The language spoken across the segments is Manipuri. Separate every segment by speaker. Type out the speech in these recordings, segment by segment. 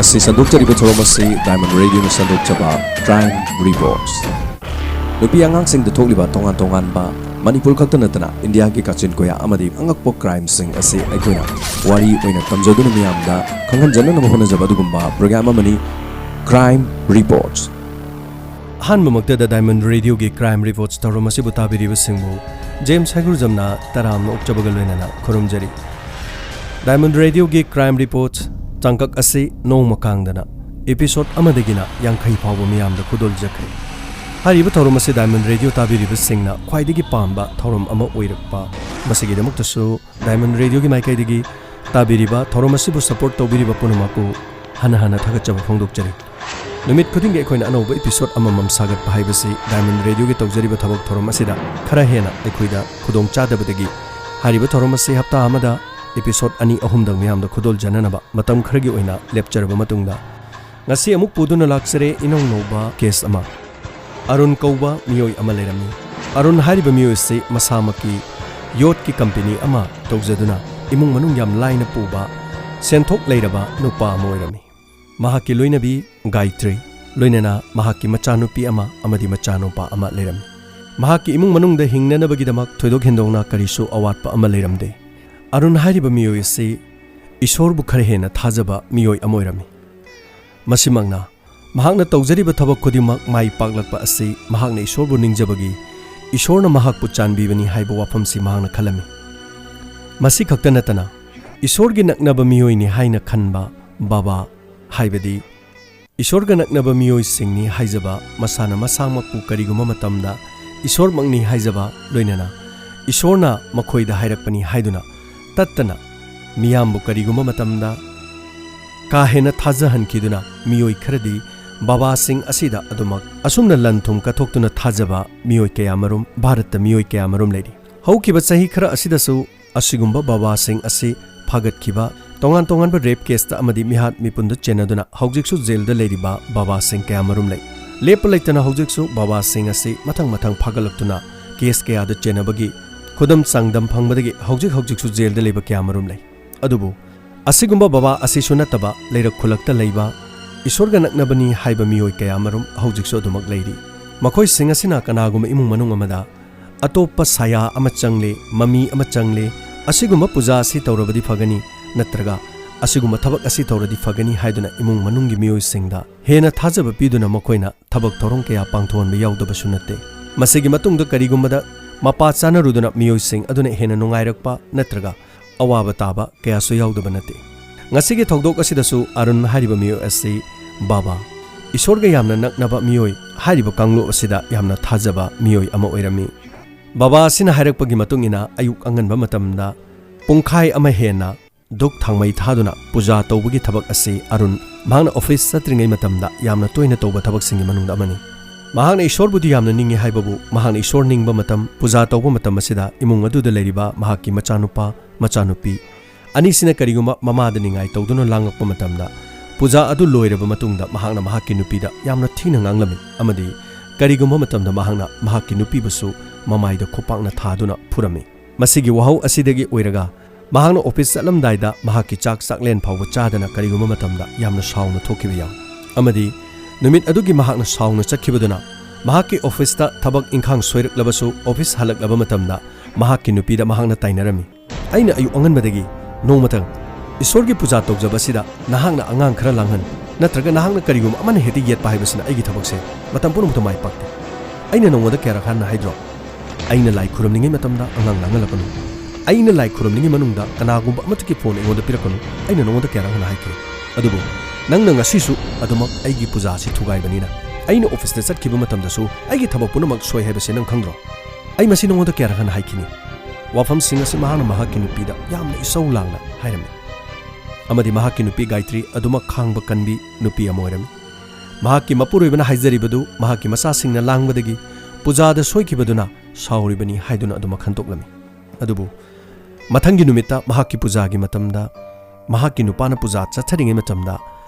Speaker 1: Kasi sandukjariba thoramasi Diamond Radio na sandukjaba Crime Reports. Nupi angangsing dathokliba tongan ba Manipur khakta natana India ki kachin koya amadi angakpo crime sing asi aikoina wari oina tamjaduna miyamda khanghanjana na honajaba dugumba program amani Crime Reports.
Speaker 2: Hanmamukta da Diamond Radio ki Crime Reports taromasi butabiriba singbu James Hagurjamna taram okchabagalwenana khurumjari. Diamond Radio ki Crime Reports Tangkak asi nong makangdana episode amadagina yangkai phawa miyamda khudol jakhay. Hariba thorum asi Diamond Radio tabiriba singna khwaidagi pamba thorum ama oirakpa masigidamuktasu Diamond Radio ki maikaidagi tabiriba thorum asi bu support tawbiriba punumaku hana thagachaba phongdokjari. Numit khuding ge khoina anoba episode amamam sagat pahaibasi Diamond Radio ki tawjariba thabak thorum asida khara hena ekhoida khudong chadabadagi hariba thorum asi hapta amada episode ani ahumdang miyamda khudol jananaba matam kharagi oina lepcharaba matungda ngasi amuk puduna laksare inong noba case ama Arun Kauba miyoi ama lerami Arun hariba miyoi se masamaki yacht ki company ama tawjaduna imung manung yam laina puba senthok leiraba nupa moirami mahaki loinabi Gayatri loinana mahaki machanupi ama amadi machanupa ama lerami mahaki imung manungda hingnanabagidamak thoidok hendongna karisu awatpa ama leramde Arun hariba miyoi se ishor bu khare hena thajaba miyoi amoirami masimangna mahakna tawjariba thabak khodimak mai paklakpa asi mahakna ishor bu ningjabagi ishorna mahakpu chanbibani haiba wafamsi mahakna khalami masi khakta natana ishor gi naknaba miyoi ni haina khanba baba haibadi ishor ga naknaba miyoi singni haijaba masana masangmakpu kariguma matamda ishor mangni haijaba loinana ishorna makhoida hairakpani haiduna tattana miyambu kariguma matamda ka hena thajahankiduna miyoi kharadi baba sing asida adumak asumna lanthum kathoktuna thajaba miyoi kayamarum bharatta miyoi kayamarum leidi haukiba chahi khara asidasu asigumba baba sing asi phagatkiba tongan ba rape case ta amadi mihat mipunda chenaduna haujiksu jail da leiriba baba sing kayamarum lei lep leitana haujiksu baba sing asi mathang phagalaktuna case kaya da chenabagi khudam sangdam phangmadagi haujiksu jail da leiba kayamarum lei adubu asigumba baba asi sunataba leirak khulakta leiba ishorga naknabani haiba miyoi kayamarum haujiksu adumak leiri makhoi sing asina kanaguma imung manung amada atoppa saya ama changle mami ama changle asigumba puja asi tawrabadi phagani natraga asigumba thabak asi tawradi phagani haiduna imung manunggi miyoi singda hena thajaba piduna makhoina thabak thorong kaya pangthonba yaudaba sunate masigi matungda karigumada mapa chana ruduna miyoi sing aduna hena nungairakpa natraga awaba taba kaya su yaudaba nate ngasigi thogdok asidasu Arun hariba miyoi asi baba ishorga yamna naknaba miyoi hariba kanglo asida yamna thajaba miyoi ama oirami baba asina hairakpagi matungina ayuk anganba matamda pungkhai ama hena duk thangmai thaduna puja tawbagi thabak asi Arun mahangna office satringai matamda yamna toina tawba thabak singi manungda amani mahangna ishor budi yamna ningi haibabu mahangna ishor ningba matam puja tawba matam asida imung aduda leiriba mahaki machanupa machanupi ani sina kariguma mamada ningai tawduna langakpa matamda puja adu loiraba matungda mahangna mahaki nupida yamna thina nganglami amadi kariguma matamda mahangna mahaki nupi basu mamaida khopakna thaduna phurami masigi wahau asidagi oiraga mahangna office salamdaida mahaki chak saklen phawba chadana kariguma matamda yamna sauna thokiba yaw amadi numit adugi mahakna sauna chakhibaduna mahaki office ta thabak inkhang soiraklabasu office halaklaba matamda mahaki nupida mahangna tainarami aina ayu anganbadagi nongmatang isorgi puja tawjabasida nahangna angang khara langhan natraga nahangna karigum amana heti yet pahaibasina aigi thabakse matam punum tamai pakte aina nongwada kera khanna haidro aina lai khuramningi matamda angang langalapanu aina lai khuramningi manungda kanagumba amatuki phone engoda pirakanu aina nongwada kera khanna haikre adubu nangna ngasisu adumak aigi puja si thugaibanina aina office ta chatkiba matamdasu aigi thabak punumak soi haibase nang khangro ai masi nongwada kera khanna haikini wafam singa si mahana mahaki nupida yamna isau langna hairami amadi mahaki nupi Gayatri aduma khangba kanbi nupi amoirami mahaki mapuroibana haijaribadu mahaki masa singna langbadagi pujada soikibaduna sauribani haiduna aduma khantoklami adubu mathangi numita mahaki pujagi matamda mahaki nupana puja chatharingai matamda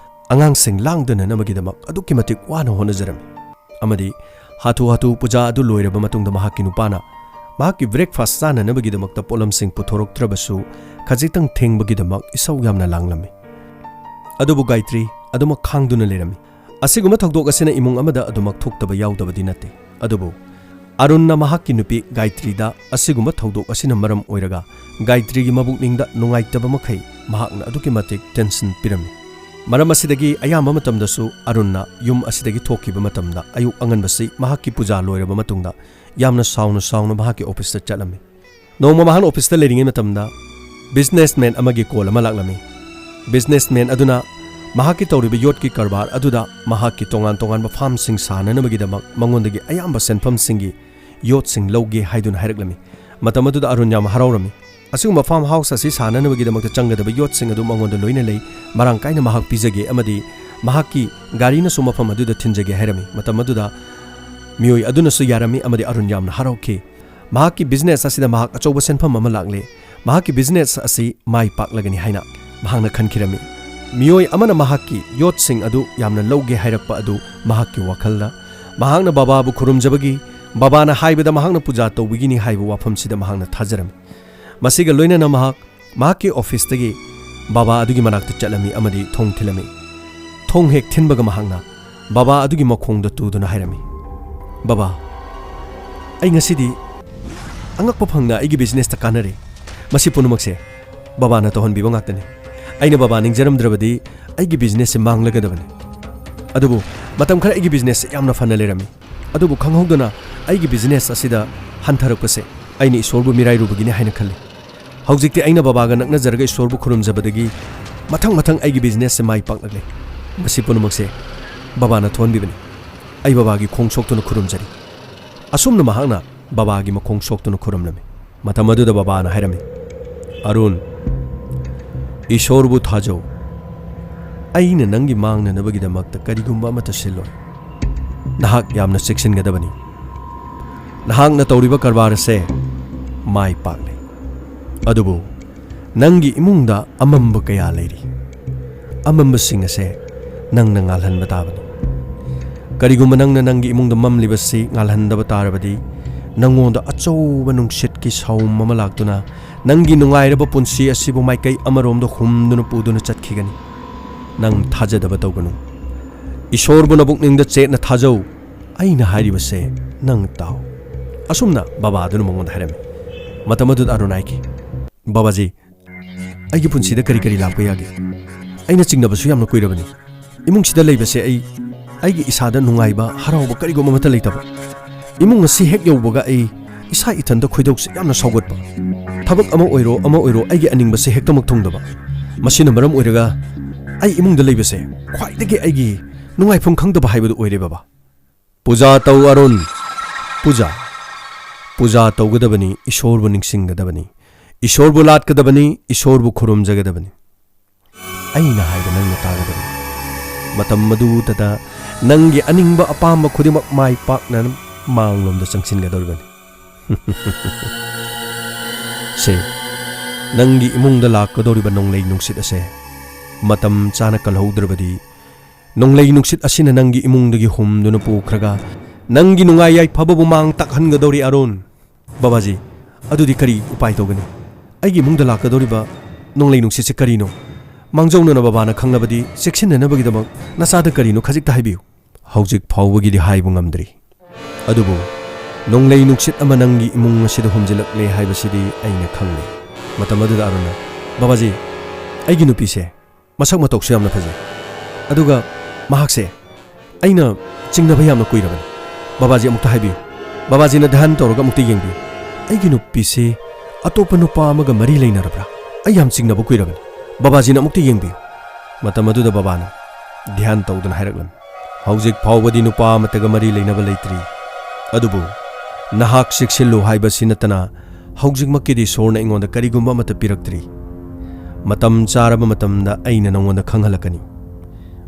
Speaker 2: angang sing langdana namagidamak adukki matik wana honajarami amadi hatu puja adu loiraba matungda mahaki nupana mahaki breakfast sana nabagidamakta polam sing puthorok trabasu khajitang thengbagi damak isau yamna langlami ꯑꯗꯨꯕꯨ ꯒꯥꯏꯇ꯭ꯔꯤ ꯑꯗꯨꯃꯛ ꯈꯥꯡꯗꯨꯅ ꯂꯩꯔꯝꯃꯤ꯫ ꯑꯁꯤꯒꯨꯝꯕ ꯊꯧꯗꯣꯛ ꯑꯁꯤꯅ ꯏꯃꯨꯡ ꯑꯃꯗ ꯑꯗꯨꯃꯛ ꯊꯣꯛꯇꯕ ꯌꯥꯎꯗꯕꯗꯤ ꯅꯠꯇꯦ꯫ ꯑꯗꯨꯕꯨ ꯑꯔꯨꯟꯅ ꯃꯍꯥꯛꯀꯤ ꯅꯨꯄꯤ ꯒꯥꯏꯇ꯭ꯔꯤꯗ ꯑꯁꯤꯒꯨꯝꯕ ꯊꯧꯗꯣꯛ ꯑꯁꯤꯅ ꯃꯔꯝ ꯑꯣꯏꯔꯒ ꯒꯥꯏꯇ꯭ꯔꯤꯒꯤ ꯃꯕꯨꯛꯅꯤꯡꯗ ꯅꯨꯡꯉꯥꯏꯇꯕ ꯃꯈꯩ ꯃꯍꯥꯛꯅ ꯑꯗꯨꯛꯀꯤ ꯃꯇꯤꯛ ꯇꯦꯟꯁꯟ ꯄꯤꯔꯝꯃꯤ꯫ ꯃꯔꯝ ꯑꯁꯤꯗꯒꯤ ꯑꯌꯥꯝꯕ ꯃꯇꯝꯗꯁꯨ ꯑꯔꯨꯟꯅ ꯌꯨꯝ ꯑꯁꯤꯗꯒꯤ ꯊꯣꯛꯈꯤꯕ ꯃꯇꯝꯗ ꯑꯌꯨꯛ ꯑꯉꯟꯕꯁꯤ ꯃꯍꯥꯛꯀꯤ ꯄꯨꯖꯥ ꯂꯣꯏꯔꯕ ꯃꯇꯨꯡꯗ ꯌꯥꯝꯅ ꯁꯥꯎꯅ ꯃꯍꯥꯛꯀꯤ ꯑꯣꯐꯤꯁꯇ ꯆꯠꯂꯝꯃꯤ꯫ ꯅꯣꯡꯃ ꯃꯍꯥꯛꯅ ꯑꯣꯐꯤꯁꯇ ꯂꯩꯔꯤꯉꯩ ꯃꯇꯝꯗ ꯕꯤꯖꯤꯅꯦꯁꯃꯦꯟ ꯑꯃꯒꯤ ꯀꯣꯜ ꯑꯃ ꯂꯥꯛꯂꯝꯃꯤ꯫ ꯕꯤꯖꯤꯅꯦꯁꯃꯦꯟ ꯑꯗꯨꯅ ꯃꯍꯥꯛꯀꯤ ꯇꯧꯔꯤꯕ ꯌꯣꯠꯀꯤ ꯀꯔꯕꯥꯔ ꯑꯗꯨꯗ ꯃꯍꯥꯛꯀꯤ ꯇꯣꯉꯥꯟ ꯇꯣꯉꯥꯟꯕ ꯐꯥꯔꯝꯁꯤꯡ ꯁꯥꯅꯅꯕꯒꯤꯗꯃꯛ ꯃꯉꯣꯟꯗꯒꯤ ꯑꯌꯥꯝꯕ ꯁꯦꯟꯐꯝꯁꯤꯡꯒꯤ ꯌꯣꯠꯁꯤꯡ ꯂꯧꯒꯦ ꯍꯥꯏꯗꯨꯅ ꯍꯥꯏꯔꯛꯂꯝꯃꯤ꯫ ꯃꯇꯝ ꯑꯗꯨꯗ ꯑꯔꯨꯟ ꯌꯥꯝ ꯍꯔꯥꯎꯔꯝꯃꯤ꯫ ꯑꯁꯤꯒꯨꯝꯕ ꯐꯥꯔꯝ ꯍꯥꯎꯁ ꯑꯁꯤ ꯁꯥꯅꯅꯕꯒꯤꯗꯃꯛꯇ ꯆꯪꯒꯗꯕ ꯌꯣꯠꯁꯤꯡ ꯑꯗꯨ ꯃꯉꯣꯟꯗ ꯂꯣꯏꯅ ꯂꯩ, ꯃꯔꯥꯡ ꯀꯥꯏꯅ ꯃꯍꯥꯛ ꯄꯤꯖꯒꯦ ꯑꯃꯗꯤ ꯃꯍꯥꯛꯀꯤ ꯒꯥꯔꯤꯅꯁꯨ ꯃꯐꯝ ꯑꯗꯨꯗ ꯊꯤꯟꯖꯒꯦ ꯍꯥꯏꯔꯝꯃꯤ꯫ ꯃꯇꯝ ꯑꯗꯨꯗ ꯃꯤꯑꯣꯏ ꯑꯗꯨꯅꯁꯨ ꯌꯥꯔꯝꯃꯤ ꯑꯃꯗꯤ ꯑꯔꯨꯟ ꯌꯥꯝꯅ ꯍꯔꯥꯎꯈꯤ꯫ ꯃꯍꯥꯛꯀꯤ ꯕꯤꯖꯤꯅꯦꯁ ꯑꯁꯤꯗ ꯃꯍꯥꯛ ꯑꯆꯧꯕ ꯁꯦꯟꯐꯝ ꯑꯃ ꯂꯥꯛꯂꯦ, ꯃꯍꯥꯛꯀꯤ ꯕꯤꯖꯤꯅꯦꯁ ꯑꯁꯤ ꯃꯥꯏ ꯄꯥꯛꯂꯒꯅꯤ ꯍꯥꯏꯅ ꯃꯍꯥꯛꯅ ꯈꯟꯈꯤꯔꯝꯃꯤ꯫ ꯃꯤꯑꯣꯏ ꯑꯃꯅ ꯃꯍꯥꯛꯀꯤ ꯌꯣꯠꯁꯤꯡ ꯑꯗꯨ ꯌꯥꯝꯅ ꯂꯧꯒꯦ ꯍꯥꯏꯔꯛꯄ ꯑꯗꯨ ꯃꯍꯥꯛꯀꯤ ꯋꯥꯈꯜꯗ ꯃꯍꯥꯛꯅ ꯕꯕꯥꯕꯨ ꯈꯨꯔꯨꯝꯖꯕꯒꯤ, ꯕꯕꯥꯅ ꯍꯥꯏꯕꯗ ꯃꯍꯥꯛꯅ ꯄꯨꯖꯥ ꯇꯧꯕꯤꯒꯅꯤ ꯍꯥꯏꯕ ꯋꯥꯐꯝꯁꯤꯗ ꯃꯍꯥꯛꯅ ꯊꯥꯖꯔꯝꯃꯤ꯫ ꯃꯁꯤꯒ ꯂꯣꯏꯅꯅ ꯃꯍꯥꯛꯀꯤ ꯑꯣꯐꯤꯁꯇꯒꯤ ꯕꯕꯥ ꯑꯗꯨꯒꯤ ꯃꯅꯥꯛꯇ ꯆꯠꯂꯝꯃꯤ ꯑꯃꯗꯤ ꯊꯣꯡ ꯊꯤꯜꯂꯝꯃꯤ꯫ ꯊꯣꯡ ꯍꯦꯛ ꯊꯤꯟꯕꯒ ꯃꯍꯥꯛꯅ ꯕꯕꯥ ꯑꯗꯨꯒꯤ ꯃꯈꯣꯡꯗ ꯇꯨꯗꯨꯅ ꯍꯥꯏꯔꯝꯃꯤ, "ꯕꯕꯥ, ꯑꯩ ꯉꯁꯤꯗꯤ ꯑꯉꯛꯄ ꯐꯪꯅ ꯑꯩꯒꯤ ꯕꯤꯖꯤꯅꯦꯁꯇ ꯀꯥꯟꯅꯔꯦ꯫ ꯃꯁꯤ ꯄꯨꯝꯅꯃꯛꯁꯦ ꯕꯕꯥꯅ ꯇꯧꯍꯟꯕꯤꯕ ꯉꯥꯛꯇꯅꯤ꯫ ꯑꯩꯅ ꯕꯕꯥ ꯅꯤꯡꯖꯔꯝꯗ꯭ꯔꯕꯗꯤ ꯑꯩꯒꯤ ꯕꯤꯖꯤꯅꯦꯁꯁꯦ ꯃꯥꯡꯂꯒꯗꯕꯅꯤ꯫ ꯑꯗꯨꯕꯨ ꯃꯇꯝ ꯈꯔ ꯑꯩꯒꯤ ꯕꯤꯖꯤꯅꯦꯁꯁꯦ ꯌꯥꯝꯅ ꯐꯅ ꯂꯩꯔꯝꯃꯤ꯫ ꯑꯗꯨꯕꯨ ꯈꯪꯍꯧꯗꯅ ꯑꯩꯒꯤ ꯕꯤꯖꯤꯅꯦꯁ ꯑꯁꯤꯗ ꯍꯟꯊꯔꯛꯄꯁꯦ ꯑꯩꯅ ꯏꯁꯣꯔꯕꯨ ꯃꯤꯔꯥꯏꯔꯨꯕꯒꯤꯅꯤ ꯍꯥꯏꯅ ꯈꯜꯂꯤ꯫ ꯍꯧꯖꯤꯛꯇꯤ ꯑꯩꯅ ꯕꯕꯥꯒ ꯅꯛꯅꯖꯔꯒ ꯏꯁꯣꯔꯕꯨ ꯈꯨꯔꯨꯝꯖꯕꯗꯒꯤ ꯃꯊꯪ ꯑꯩꯒꯤ ꯕꯤꯖꯤꯅꯦꯁꯁꯦ ꯃꯥꯏ ꯄꯥꯛꯂꯛꯂꯦ꯫ ꯃꯁꯤ ꯄꯨꯝꯅꯃꯛꯁꯦ ꯕꯕꯥꯅ ꯊꯣꯛꯍꯟꯕꯤꯕꯅꯤ꯫ ꯑꯩ ꯕꯕꯥꯒꯤ ꯈꯣꯡ ꯁꯣꯛꯇꯨꯅ ꯈꯨꯔꯨꯝꯖꯔꯤ"꯫ ꯑꯁꯨꯝꯅ ꯃꯍꯥꯛꯅ ꯕꯕꯥꯒꯤ ꯃꯈꯣꯡ ꯁꯣꯛꯇꯨꯅ ꯈꯨꯔꯨꯝꯂꯝꯃꯤ꯫ ꯃꯇꯝ ꯑꯗꯨꯗ ꯕꯕꯥꯅ ꯍꯥꯏꯔꯝꯃꯤ, "ꯑꯔꯨꯟ, ꯏꯁꯣꯔꯕꯨ ꯊꯥꯖꯧ꯫ ꯑꯩꯅ ꯅꯪꯒꯤ ꯃꯥꯡꯅꯅꯕꯒꯤꯗꯃꯛꯇ ꯀꯔꯤꯒꯨꯝꯕ ꯑꯃꯠꯇ ꯁꯤꯜꯂꯣꯏ꯫ ꯅꯍꯥꯛ ꯌꯥꯝꯅ ꯆꯦꯛꯁꯤꯟꯒꯗꯕꯅꯤ꯫ ꯅꯍꯥꯛꯅ ꯇꯧꯔꯤꯕ ꯀꯔꯕꯥꯔ ꯑꯁꯦ ꯃꯥꯏ ꯄꯥꯛꯂꯦ꯫ ꯑꯗꯨꯕꯨ ꯅꯪꯒꯤ ꯏꯃꯨꯡꯗ ꯑꯃꯝꯕ ꯀꯌꯥ ꯂꯩꯔꯤ꯫ ꯑꯃꯝꯕꯁꯤꯡ ꯑꯁꯦ ꯅꯪꯅ ꯉꯥꯜꯍꯟꯕ ꯇꯥꯕꯅꯤ꯫ ꯀꯔꯤꯒꯨꯝꯕ ꯅꯪꯅ ꯅꯪꯒꯤ ꯏꯃꯨꯡꯗ ꯃꯝꯂꯤꯕꯁꯤ ꯉꯥꯜꯍꯟꯗꯕ ꯇꯥꯔꯕꯗꯤ ꯅꯪꯉꯣꯟꯗ ꯑꯆꯧꯕ ꯅꯨꯡꯁꯤꯠꯀꯤ ꯁꯥꯎꯝ ꯑꯃ ꯂꯥꯛꯇꯨꯅ ꯅꯪꯒꯤ ꯅꯨꯡꯉꯥꯏꯔꯕ ꯄꯨꯟꯁꯤ ꯑꯁꯤꯕꯨ ꯃꯥꯏꯀꯩ ꯑꯃꯔꯣꯝꯗ ꯍꯨꯝꯗꯨꯅ ꯄꯨꯗꯨꯅ ꯆꯠꯈꯤꯒꯅꯤ꯫ ꯅꯪ ꯊꯥꯖꯗꯕ ꯇꯧꯒꯅꯨ꯫ ꯏꯁꯣꯔꯕꯨ ꯅꯕꯨꯛꯅꯤꯡꯗ ꯆꯦꯠꯅ ꯊꯥꯖꯧ꯫ ꯑꯩꯅ ꯍꯥꯏꯔꯤꯕꯁꯦ ꯅꯪ ꯇꯥꯎ"꯫ ꯑꯁꯨꯝꯅ ꯕꯕꯥ ꯑꯗꯨꯅ ꯃꯉꯣꯟꯗ ꯍꯥꯏꯔꯝꯃꯤ꯫ ꯃꯇꯝ ꯑꯗꯨꯗ ꯑꯔꯨꯟ ꯍꯥꯏꯈꯤ, "ꯕꯕꯥꯖꯤ, ꯑꯩꯒꯤ ꯄꯨꯟꯁꯤꯗ ꯀꯔꯤ ꯂꯥꯛꯄ ꯌꯥꯒꯦ? ꯑꯩꯅ ꯆꯤꯡꯅꯕꯁꯨ ꯌꯥꯝꯅ ꯀꯨꯏꯔꯕꯅꯤ꯫ ꯏꯃꯨꯡꯁꯤꯗ ꯂꯩꯕꯁꯦ ꯑꯩꯒꯤ ꯏꯁꯥꯗ ꯅꯨꯡꯉꯥꯏꯕ, ꯍꯔꯥꯎꯕ ꯀꯔꯤꯒꯨꯝꯕ ꯑꯃꯠꯇ ꯂꯩꯇꯕ꯫ ꯏꯃꯨꯡ ꯑꯁꯤ ꯍꯦꯛ ꯌꯧꯕꯒ ꯑꯩ ꯏꯁꯥ ꯏꯊꯟꯇ ꯈꯣꯏꯗꯧꯁꯦ ꯌꯥꯝꯅ ꯁꯥꯎꯒꯠꯄ, ꯊꯕꯛ ꯑꯃ ꯑꯣꯏꯔꯣ ꯑꯩꯒꯤ ꯑꯅꯤꯡꯕꯁꯦ ꯍꯦꯛꯇꯃꯛ ꯊꯨꯡꯗꯕ꯫ ꯃꯁꯤꯅ ꯃꯔꯝ ꯑꯣꯏꯔꯒ ꯑꯩ ꯏꯃꯨꯡꯗ ꯂꯩꯕꯁꯦ ꯈ꯭ꯋꯥꯏꯗꯒꯤ ꯑꯩꯒꯤ ꯅꯨꯡꯉꯥꯏꯐꯝ ꯈꯪꯗꯕ ꯍꯥꯏꯕꯗꯨ ꯑꯣꯏꯔꯦ ꯕꯕꯥ"꯫ "ꯄꯨꯖꯥ ꯇꯧ ꯑꯔꯨꯟ, ꯄꯨꯖꯥ ꯇꯧꯒꯗꯕꯅꯤ, ꯏꯁꯣꯔꯕꯨ ꯅꯤꯡꯁꯤꯡꯒꯗꯕꯅꯤ, ꯏꯁꯣꯔꯕꯨ ꯂꯥꯠꯀꯗꯕꯅꯤ, ꯏꯁꯣꯔꯕꯨ ꯈꯨꯔꯨꯝꯖꯒꯗꯕꯅꯤ꯫ ꯑꯩꯅ ꯍꯥꯏꯕ ꯅꯪꯅ ꯇꯥꯒꯗꯕꯅꯤ꯫ ꯃꯇꯝ ꯑꯗꯨꯗ ꯅꯪꯒꯤ ꯑꯅꯤꯡꯕ ꯑꯄꯥꯝꯕ ꯈꯨꯗꯤꯡꯃꯛ ꯃꯥꯏ ꯄꯥꯛꯅ ꯃꯥꯡꯂꯣꯝꯗ ꯆꯪꯁꯤꯟꯒꯗꯧꯔꯤꯕꯅꯤ꯫ ꯁꯦ ꯅꯪꯒꯤ ꯏꯃꯨꯡꯗ ꯂꯥꯛꯀꯗꯧꯔꯤꯕ ꯅꯣꯡꯂꯩ ꯅꯨꯡꯁꯤꯠ ꯑꯁꯦ ꯃꯇꯝ ꯆꯥꯅ ꯀꯜꯍꯧꯗ꯭ꯔꯕꯗꯤ ꯅꯣꯡꯂꯩ ꯅꯨꯡꯁꯤꯠ ꯑꯁꯤꯅ ꯅꯪꯒꯤ ꯏꯃꯨꯡꯗꯒꯤ ꯍꯨꯝꯗꯨꯅ ꯄꯨꯈ꯭ꯔꯒ ꯅꯪꯒꯤ ꯅꯨꯡꯉꯥꯏ ꯌꯥꯏꯐꯕꯕꯨ ꯃꯥꯡ ꯇꯥꯛꯍꯟꯒꯗꯧꯔꯤ ꯑꯔꯨꯟ꯫ "ꯕꯕꯥꯖꯤ, ꯑꯗꯨꯗꯤ ꯀꯔꯤ ꯎꯄꯥꯏ ꯇꯧꯒꯅꯤ? ꯑꯩꯒꯤ ꯏꯃꯨꯡꯗ ꯂꯥꯛꯀꯗꯧꯔꯤꯕ ꯅꯣꯡꯂꯩ ꯅꯨꯡꯁꯤꯠꯁꯦ ꯀꯔꯤꯅꯣ? ꯃꯥꯡꯖꯧꯅꯅ ꯕꯕꯥꯅ ꯈꯪꯂꯕꯗꯤ ꯆꯦꯛꯁꯤꯟꯅꯅꯕꯒꯤꯗꯃꯛ ꯅꯆꯥꯗ ꯀꯔꯤꯅꯣ ꯈꯖꯤꯛꯇ ꯍꯥꯏꯕꯤꯌꯨ"꯫ "ꯍꯧꯖꯤꯛ ꯐꯥꯎꯕꯒꯤꯗꯤ ꯍꯥꯏꯕ ꯉꯝꯗ꯭ꯔꯤ꯫ ꯑꯗꯨꯕꯨ ꯅꯣꯡꯂꯩ ꯅꯨꯡꯁꯤꯠ ꯑꯃ ꯅꯪꯒꯤ ꯏꯃꯨꯡ ꯑꯁꯤꯗ ꯍꯨꯝꯖꯤꯜꯂꯛꯂꯦ ꯍꯥꯏꯕꯁꯤꯗꯤ ꯑꯩꯅ ꯈꯪꯂꯦ"꯫ ꯃꯇꯝ ꯑꯗꯨꯗ ꯑꯔꯨꯟꯅ, "ꯕꯕꯥꯖꯤ, ꯑꯩꯒꯤ ꯅꯨꯄꯤꯁꯦ ꯃꯁꯛ ꯃꯇꯧꯁꯨ ꯌꯥꯝꯅ ꯐꯖꯩ꯫ ꯑꯗꯨꯒ ꯃꯍꯥꯛꯁꯦ ꯑꯩꯅ ꯆꯤꯡꯅꯕ ꯌꯥꯝꯅ ꯀꯨꯏꯔꯕꯅꯤ꯫ ꯕꯕꯥꯖꯤ ꯑꯃꯨꯛꯇ ꯍꯥꯏꯕꯤꯌꯨ, ꯕꯕꯥꯖꯤꯅ ꯙ꯭ꯌꯥꯟ ꯇꯧꯔꯒ ꯑꯃꯨꯛꯇ ꯌꯦꯡꯕꯤꯌꯨ꯫ ꯑꯩꯒꯤ ꯅꯨꯄꯤꯁꯦ ꯑꯇꯣꯞꯄ ꯅꯨꯄꯥ ꯑꯃꯒ ꯃꯔꯤ ꯂꯩꯅꯔꯕ꯭ꯔꯥ? ꯑꯩ ꯌꯥꯝ ꯆꯤꯡꯅꯕ ꯀꯨꯏꯔꯕꯅꯤ꯫ ꯕꯕꯥꯖꯤꯅ ꯑꯃꯨꯛꯇ ꯌꯦꯡꯕꯤꯌꯨ"꯫ ꯃꯇꯝ ꯑꯗꯨꯗ ꯕꯕꯥꯅ ꯙ꯭ꯌꯥꯟ ꯇꯧꯗꯨꯅ ꯍꯥꯏꯔꯛꯂꯝꯃꯤ, "ꯍꯧꯖꯤꯛ ꯐꯥꯎꯕꯗꯤ ꯅꯨꯄꯥ ꯑꯃꯠꯇꯒ ꯃꯔꯤ ꯂꯩꯅꯕ ꯂꯩꯇ꯭ꯔꯤ꯫ ꯑꯗꯨꯕꯨ ꯅꯍꯥꯛ ꯆꯦꯛꯁꯤꯜꯂꯨ ꯍꯥꯏꯕꯁꯤ ꯅꯠꯇꯅ ꯍꯧꯖꯤꯛꯃꯛꯀꯤꯗꯤ ꯏꯁꯣꯔꯅ ꯑꯩꯉꯣꯟꯗ ꯀꯔꯤꯒꯨꯝꯕ ꯑꯃꯠꯇ ꯄꯤꯔꯛꯇ꯭ꯔꯤ꯫ ꯃꯇꯝ ꯆꯥꯔꯕ ꯃꯇꯝꯗ ꯑꯩꯅ ꯅꯉꯣꯟꯗ ꯈꯪꯍꯜꯂꯛꯀꯅꯤ꯫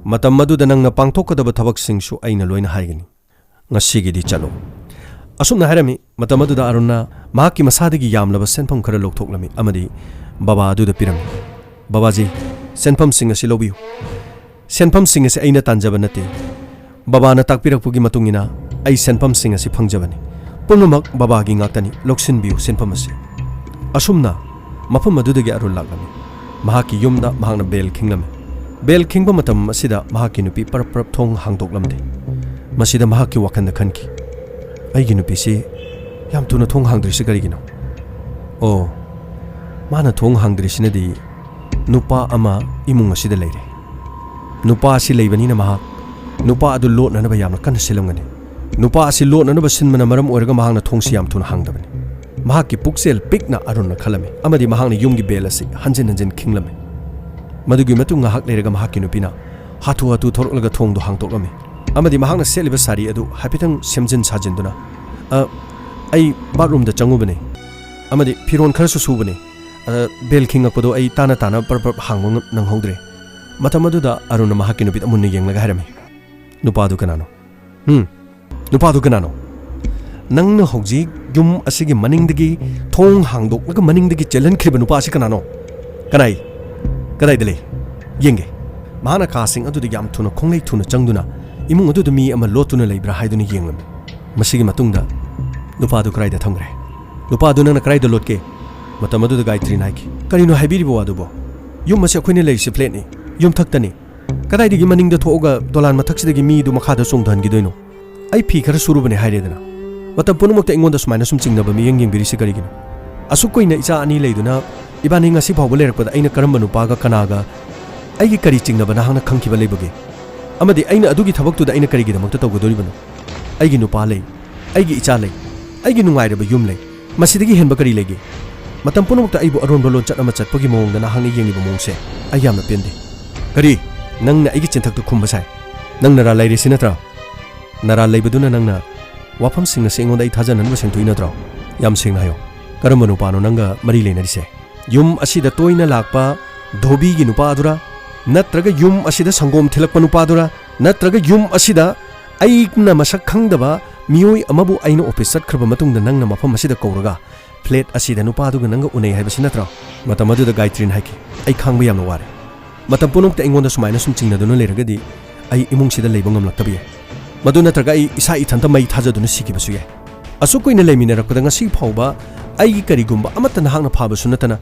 Speaker 2: ꯃꯇꯝ ꯑꯗꯨꯗ ꯅꯪꯅ ꯄꯥꯡꯊꯣꯛꯀꯗꯕ ꯊꯕꯛꯁꯤꯡꯁꯨ ꯑꯩꯅ ꯂꯣꯏꯅ ꯍꯥꯏꯒꯅꯤ꯫ ꯉꯁꯤꯒꯤꯗꯤ ꯆꯠꯂꯣ"꯫ ꯑꯁꯨꯝꯅ ꯍꯥꯏꯔꯝꯃꯤ꯫ ꯃꯇꯝ ꯑꯗꯨꯗ ꯑꯔꯨꯟꯅ ꯃꯍꯥꯛꯀꯤ ꯃꯁꯥꯗꯒꯤ ꯌꯥꯝꯂꯕ ꯁꯦꯟꯐꯝ ꯈꯔ ꯂꯧꯊꯣꯛꯂꯝꯃꯤ ꯑꯃꯗꯤ ꯕꯕꯥ ꯑꯗꯨꯗ ꯄꯤꯔꯝꯃꯤ꯫ "ꯕꯕꯥꯖꯤ, ꯁꯦꯟꯐꯝꯁꯤꯡ ꯑꯁꯤ ꯂꯧꯕꯤꯌꯨ꯫ ꯁꯦꯟꯐꯝꯁꯤꯡ ꯑꯁꯤ ꯑꯩꯅ ꯇꯥꯟꯖꯕ ꯅꯠꯇꯦ꯫ ꯕꯕꯥꯅ ꯇꯥꯛꯄꯤꯔꯛꯄꯒꯤ ꯃꯇꯨꯡ ꯏꯟꯅ ꯑꯩ ꯁꯦꯟꯐꯝꯁꯤꯡ ꯑꯁꯤ ꯐꯪꯖꯕꯅꯤ꯫ ꯄꯨꯝꯅꯃꯛ ꯕꯕꯥꯒꯤ ꯉꯥꯛꯇꯅꯤ, ꯂꯧꯁꯤꯟꯕꯤꯌꯨ ꯁꯦꯟꯐꯝ ꯑꯁꯤ"꯫ ꯑꯁꯨꯝꯅ ꯃꯐꯝ ꯑꯗꯨꯗꯒꯤ ꯑꯔꯨꯟ ꯂꯥꯛꯂꯝꯃꯤ꯫ ꯃꯍꯥꯛꯀꯤ ꯌꯨꯝꯗ ꯃꯍꯥꯛꯅ ꯕꯦꯜ ꯈꯤꯡꯂꯝꯃꯤ꯫ Bel khingba matam asida mahaki nupi parap parap thong hangdoklamde masida mahaki wakhanda khanki aigi nupi si yam tuna thong hangdrisi karigino o mana thong hangdrisi nadi nupa ama imung asida leire nupa asi leibani na mahak nupa adu lot na ba yamna kan silamgani nupa asi lot na ba sinmana maram oiraga mahakna thong si yam tuna hangdabani mahaki puksel pikna arun na khalame amadi mahakna yumgi bel asi hanjin hanjin khinglame Madugi matung ngahak leiraga mahaki nupina hatu hatu thorlaga thongdo hangtoklami amadi mahakna seliba sari adu hapitang semjin sajinduna ai bathroom da changubane amadi phiron kharasu subane bel khingakpado ai tana tana par hangmo nanghodre matamadu da aruna mahaki nupit amunni yenglaga harame nupa du kanano nupa du kanano nangna hogji yum asigi maningdagi thong hangdoklaga maningdagi chelan khriba nupa asi kanano kanai Kadai dele yenge mahana kasing adu de yam thuna khonglei thuna changduna imung adu mi ama lotuna leibra haiduna yenglam masigi matungda nupa du krai da thamgre nupa du nang krai da lotke matam adu da Gayatri naiki karino haibiri bo adu bo yum mase khoine lei se plate ni yum thaktani kadai digi maning da thoga dolan mathak sidagi mi du makha da songdhan gi doino ai phi khara suru bane hairedana matam punumok ta ingonda sumaina sum chingnaba mi yeng biri se karigino asukkoina icha ani leiduna Ibani ngasi phawba lerakpada aina karamba nupaga kanaga aigi kari chingnaba nahangna khangkiba leibage amadi aina adugi thabaktuda aina kari gidamakta tawgadoribano aigi nupa lei aigi icha lei aigi nungairaba yum lei masidagi henba kari lege matam punamukta aibu aronba lon chatna chatpagi mawngda nahangna yengiba mawngse ai yamna pende kari nangna aigi chinthaktu khumba sai nang nara lairi sinatra nara leibaduna nangna wafam singna sengonda ai thajananba sengtoi natra yam singna hayo karamba nupano nanga mari leinarise Yum asida toina lakpa dhobi gi nupa adura natraga yum asida sangom thilakpa nupa adura natraga yum asida aina masak khangdaba mioi amabu aina office satkhaba matungda nangna mafam asida kauraga plate asida nupa aduga nanga unai haibasi natra matam aduda Gayatri haiki ai khangba yamna ware matam punokta ingonda sumaina sum chingnaduna leragadi ai imung sida leiba ngamlaktabi madu natraga ai isa ithanta mai thajaduna sikibasu ye asukoina leiminarakpada ngasi phawba aigi karigumba amata nahangna phaba sunatana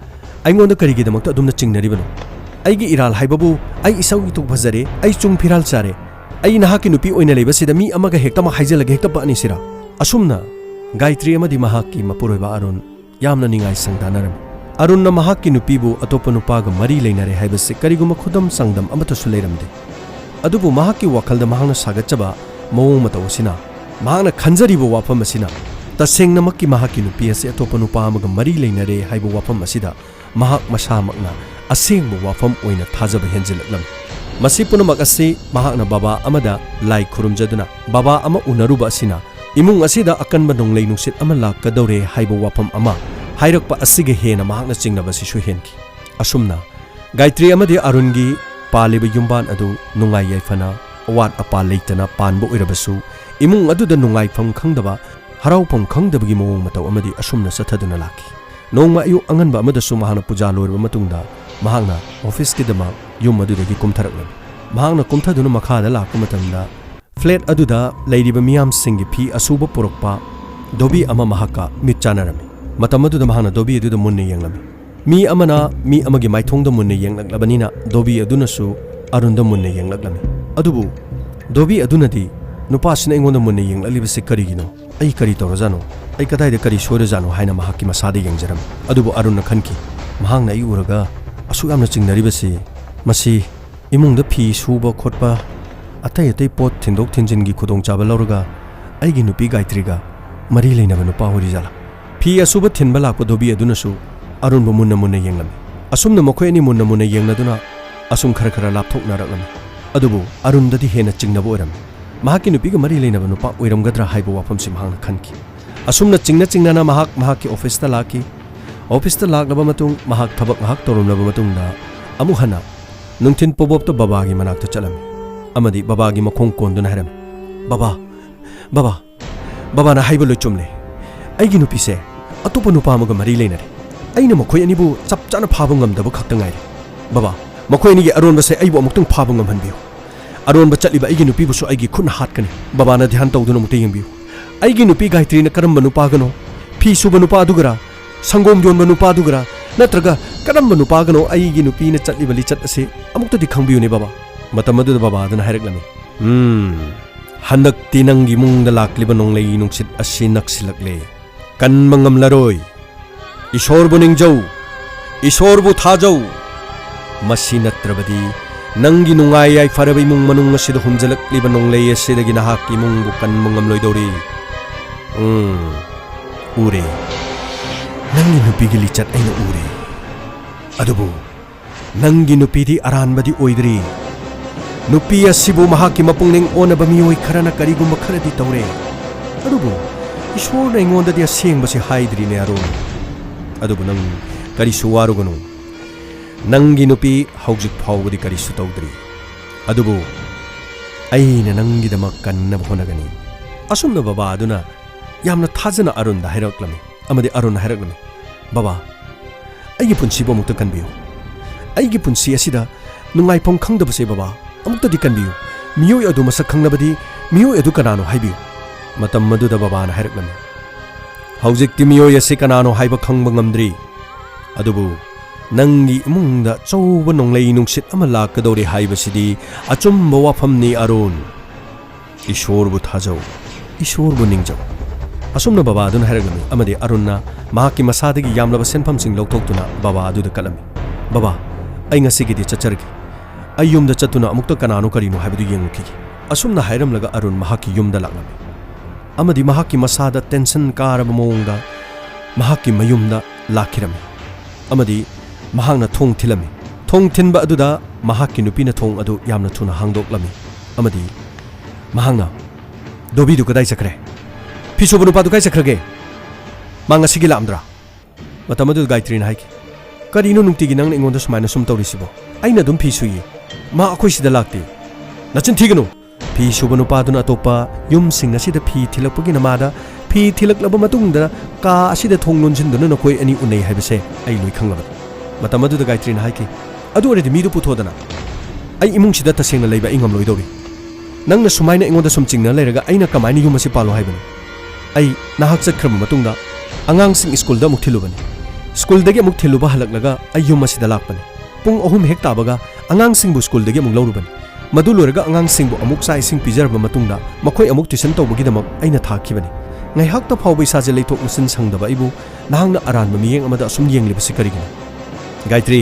Speaker 2: aingonda karigidamakta adumna chingnaribano aigi iral haibabu ai isaugi tuk phajare ai chung phiral chare ai nahaki nupi oina leibasida mi amaga hektama haijalaga hekta pani sira asumna Gayatri amadi mahaki mapuroiba Arun yamna ningai sangdanaram Arunna mahaki nupibu atopa nupaga mari leinare haibase kariguma khudam sangdam amata su leiramde adubu mahaki wakhalda mahangna sagachaba mawong matawsina mahangna khanjaribu wafam asina tasengnamakki mahaki nupi ase atopa nupa amaga mari leinare haibu wafam asida mahak masamakna asengbu wafam oina thajaba henjilaklam masi punamak ase mahakna baba amada lai khurumjaduna baba ama unaruba asina imung asida akanba nonglei nungsit ama lakadore haibu wafam ama hairakpa asige hena mahakna chingnabasi su henki asumna Gayatri amadi Arungi paliba yumban adu nungai yaifana awat apa leitana panbo irabasu imung aduda nungai pham khangdaba haraupam khangdabagi mawong mataw amadi asumna sathaduna laki nongma ayu anganba amadasu mahana puja loirba matungda mahangna office kidama yum adudagi kumtharaklam mahangna kumthaduna makhada lakpa matamda flat aduda leiriba miyam singi phi asuba porokpa dobi ama mahaka mitchanarami matam aduda mahana dobi aduda munne yenglami mi amana mi amagi maithongda munne yenglaklabanina dobi adunasu Arunda munne yenglaklami adubu dobi adunadi nupasina ingonda munne yenglaliba karigino ai kari torajano ai kadai kari soirajano haina mahaki masada yengjaram adubu Arunna khanki mahangna ai uraga asu yamna chingnaribasi masi imungda phi suba khotpa atai atai pot thindok thinjingi khudong chaba lauraga aigi nupi Gayatri ga mari leinaba nupa horijala phi asuba thinba lakpa dobi adunasu Arunba munna munna yenglami asumna mokhoi ani munna munna yengnaduna asum khara khara lapthoknaraklami adubu Arundadi hena chingnaba oiram mahaki nupiga mari leinaba nupa oiramgadra haiba wafamsi mahangna khanki asumna chingnana mahaki office ta laki office ta laklaba matung mahak thabak mahak torumlaba matungda amu hana nungthin pobop to babagi manakta chalami amadi babagi makhong konduna haram baba na haiba lo chumle aigi nupi se atopa nupa amaga mari leinare aina makhoi anibu chap chana phaba ngamdaba khakta ngaire baba makhoi ani ge aron base aibu amuktung phaba ngamhanbiu aron ba chaliba aigi nupi busu aigi khun hatkani baba na dhyan tawduna mukte yengbiu aigi nupi Gayatri na karamba nupa gano phi suba nupa adugara sangom jonba nupa adugara नत्रगा करम्ब नुपागनो अईगी नुपीना चटलिबा लिचट असे अमुक्तदि खंबियुने बाबा मतम अदुदा बाबा अदुना हायरक्लमी हंदक्ति नंगी मुंगदा लाक्लिबा नोंगलै नुंगसित असी नक्सिलक्ले कन्बा ngamlaroy ईश्वरबु निंगजौ ईश्वरबु थाजौ मसी नत्रबदि नंगी नुंगाई याइफरब इमुंग मनुंग असिदा हुंजलक्लिबा नोंगलै असिदगी नाहाक्की इमुंगबु कन्बा ngamloidori उरे नंगी नुपीगी लिचट अइना उरे अदुबु नंगी नुपीदी अरानबदि ओइद्री नुपी असिबु महाक्की मपुंगनिंग ओनबा मियोइ खरना करिगुम्बा खरदि तौरे अदुबु ईश्वरना अइंगोंददि असेंबसि हाइद्रिने अरुण अदुबु नंग करिसु वारुगनु नंगी नुपी हौजिक फाउबदि करिसु तौद्री अदुबु अइना नंगीदमक कन्नबा होनगनि असुमना बाबा अदुना यामना थाजना अरुणदा हायरक्लमी अमदि अरुण हायरक्लमी बाबा अइगी पुंसिबु अमुक्ता कनबियु अइगी पुंसि असिदा नुंगाइफम खंगदबसे बाबा अमुक्तदि कनबियु मियोइ अदु मसक खंगनबदि मियोइ अदु कनानो हाइबियु मतम मदुदा बाबाना हायरक्लमी हौजिक्ति मियोइ असे कनानो हाइबा खंगबा ngamdri अदुबु नंगी इमुंगदा चौबा नोंगलै नुंगसित अमा लाकदौरे हाइबसिदि अचुम्बा वाफमनि अरुण ईश्वरबु थाजौ ईश्वरबु निंगजौ असुमना बाबा अदुना हायरक्लमी अमदि अरुणना महाक्की मसादगी यामलबा सेनफमसिंग लौथोक्तुना बाबा अदुदा कलमी बाबा अइ ngasiगidi चचरगे अइ युमदा चतुना अमुक्ता कनानो करिनो हाइबदु येंगुखिगी असुमना हायरमलगा अरुण महाक्की युमदा लाक्लमी अमदि महाक्की मसादा टेंशन कारब मोंगदा महाक्की मयुमदा लाखिरमी अमदि महांगना थोंग थिलमी थोंग थिनबा अदुदा महाक्की नुपीना थोंग अदु यामना थुना हांगदोक्लमी अमदि महांगना दोबीदु कदाइ चखरे फिसुबु नुपादु काइ चखरगे मांगा सिगी लामद्रा मतमदु गायत्रीना हाइकी करिनो नुंगतिगी नंगना इंगोंदा सुमाइना सुम तौरिसिबो अइना दुम फिसुई मा अखोइ सिदा लाक्ति नचिन थिगनु फिसुबु नुपादुना अतोपा युमसिंग असिदा फि थिलक्पगी नमादा फि थिलक्लबा मतुंगदा का असिदा थोंग लोंजिनदुना नखोइ अनि उनै हाइबसे अइ लोइ खंगलबा मतमदुदा गायत्रीना हाइकी अदु ओरेदि मिदु पुथोदना अइ इमुंगसिदा तसेंगना लैबा इंगम लोइदौरी नंगना सुमाइना इंगोंदा सुम चिंगना लैरगा अइना कमाइना युमसि पालो हाइबनो अइ नाहक चखरब मतुंगदा अंगांगसिंग स्कूलदा मुक थिलुबनी स्कूलदगी अमुक थिलुबा हलक्लगा अइ युमसिदा लाक्पनी पुंग अहुम हेक ताबगा अंगांगसिंगबु स्कूलदगी अमुक लौरुबनी मदु लोरगा अंगांगसिंगबु अमुक साइसिंग पिजरबा मतुंगदा मखोइ अमुक tuition तौबगीदमक अइना थाखिबनी ngaihakta phawba isaje leitok musin sangdaba ibu nahangna aranba miyeng amada asum yenglibasi karigina Gayatri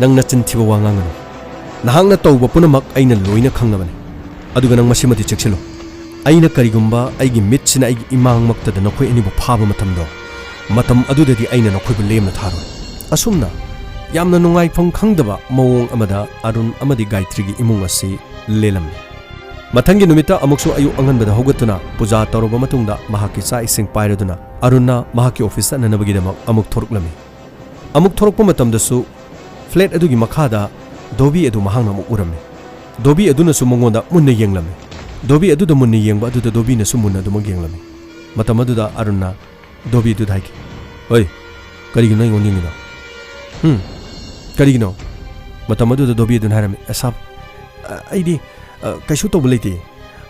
Speaker 2: नंगना चिंथिबा वांगांगनो नहांगना तौबा पुनमक अइना लोइना खंगबने अदुगा नंग मसिमति चेक्सिलो अइना करिगुम्बा अइगी मिटसिना अइगी इमांगमक्तदा नखोइ अनिबु फाबा मतमदो मतम अदुददि अइना नखोइबु लेमना थारो असुमना यामना नुंगाइफम खंगदबा मवोंग अमदा अरुण अमदि गायत्रीगी इमुंग असि लेलमने मथंगी नुमिता अमुक्सु अयु अंगनबदा होगतुना पूजा तौरबा मतुंगदा महाकी चा इसिंग पाइरदुना अरुणना महाकी ऑफिस ननबगीदमक अमुक थोरक्लमी अमुक थोरक्पा मतमदसु फ्लैट अदुगी मखादा दोबी अदु महांगना अमुक उरमे दोबी अदुनसु मंगोंदा मुन्ना येंगलमे दोबी अदुदा मुन्ना येंगबा अदुदा दोबीनसु मुन्ना अदुमक येंगलमे मतम अदुदा अरुणना दोबी अदु धाइकी ओय करिगिनो इंगोन येंगिनो करिगिनो मतम अदुदा दोबी अदुन हारमे असाब आइदी कैसु तौबा लेते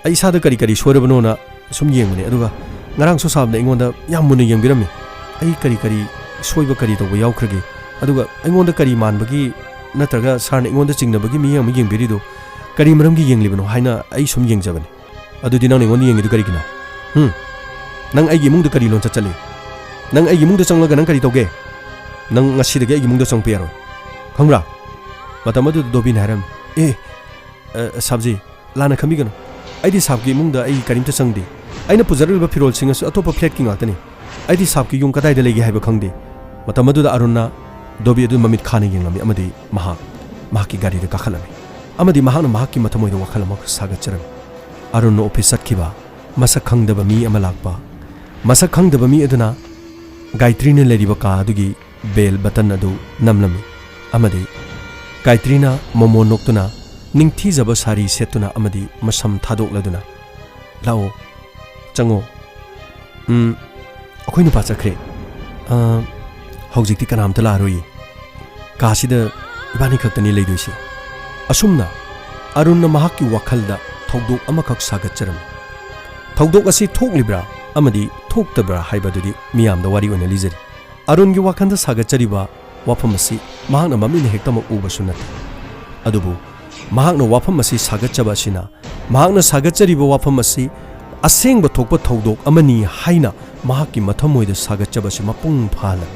Speaker 2: अइ इसादा करि करि सोरबनोना सुम येंगबने अदुगा ngarang so sabna ingonda yam munna yengbirami ai kari kari soiba kari tawba yaukhrage aduga ingonda kari manbagi natraga sarna ingonda chingnabagi mi yam yengbirido kari maramgi yenglibano haina ai sum yengjabani adudi nang ingonda yengidu kari gina nang ai gi mungda kari lon chachali nang ai gi mungda changlaga nang kari tawge nang ngasi dagi ai gi mungda changpe yaro khangra matamadu dobin haram sabji lana khamigano ai di sabgi mungda ai karimta changdi aina pujarriba firol singasu atopa flat ki ngatani aidi sabki yung kadai da legi haiba khangdi matamadu da arunna dobi adu mamit khani yenglami amadi mahaki gari da kakhalami amadi mahana mahaki mathamoi da wakhala mak sagacharam arunna office sakhiba masak khangdaba mi amalakpa masak khangdaba mi aduna Gayatri ने लेरिबा का दुगी बेल बटन अदु नमलमी अमदी गायत्री ना मोमो नोक्तुना निंगथी जब सारी सेतुना अमदी मसम थादोक्लदुना लाओ चंगो अखोइ नुपा चखरे हौजिक्ति कनामता लारोई कासिदा इबानी खक्तनी लेदुइसे असुमना अरुण महाकी वखलदा थौदोक अमखक सागचरम थौदोक असि थोक्लिब्रा अमदी थोक्तब्रा हाइबादुदी मियामदा वारी ओइना लिजरी अरुण की वाखंदा सागचरिबा wafam asi mahakna mamina hektamak ubasu nate adubu mahakna wafam asi sagatchaba asina mahakna sagatchariba wafam asi asengba thokpa thodok amani haina mahakki mathamoida sagatchaba asi mapung phala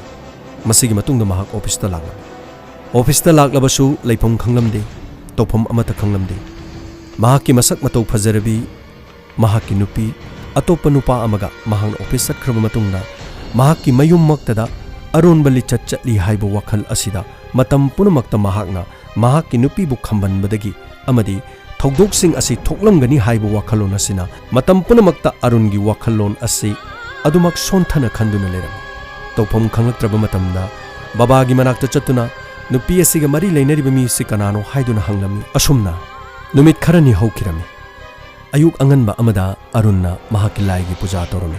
Speaker 2: masigi matungda mahak office ta laklabasu leifam khanglamde topam amata khanglamde mahakki masak matau phajarabi mahakki nupi atopa nupa amaga mahakna office satkraba matungna mahakki mayummaktada arun bali chachli haiba wakhal asida matam punamakta mahakna mahakki nupi bu khambanbadagi amadi thodok-sing asi thoklamgani haiba wakhalon asina matam punamakta arungi wakhalon asi adumak sonthana khanduna leram topam khanglaktraba matamda babagi manakta chatuna nupi asiga mari leinariba mi si kanano haiduna hanglami asumna numit kharani hokirami ayuk anganba amada arunna mahakki laigi puja torome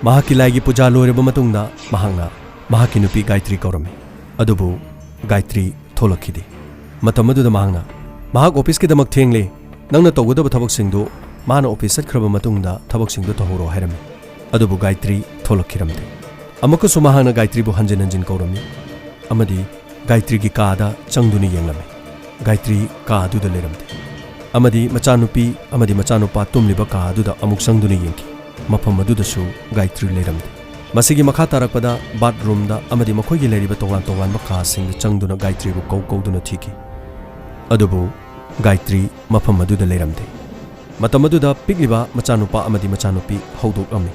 Speaker 2: mahakki laigi puja loiraba matungda mahakna mahakki nupi Gayatri kaurame adubu Gayatri tholakhidi matam aduda mahakna mahak office ki damak thengle nangna tawgudaba thabak singdu mana office satkraba matungda thabak singdu tohoro hairame adubu Gayatri tholakhiramde amaka sumahana Gayatri bu hanjin hanjin kaurami amadi Gayatri gi kaada changduni yenglame Gayatri ka aduda leramde amadi machanupi amadi machanupa tumliba ka aduda amuk sangduni yenki mafam adudasu Gayatri leramde masigi makha tarakpada bathroom da amadi makhoigi leriba tongan tongan ba ka singda changduna Gayatri bu kauduna thiki adubu Gayatri mafam aduda leramde matam aduda pikliba machanupa amadi machanupi hodok amni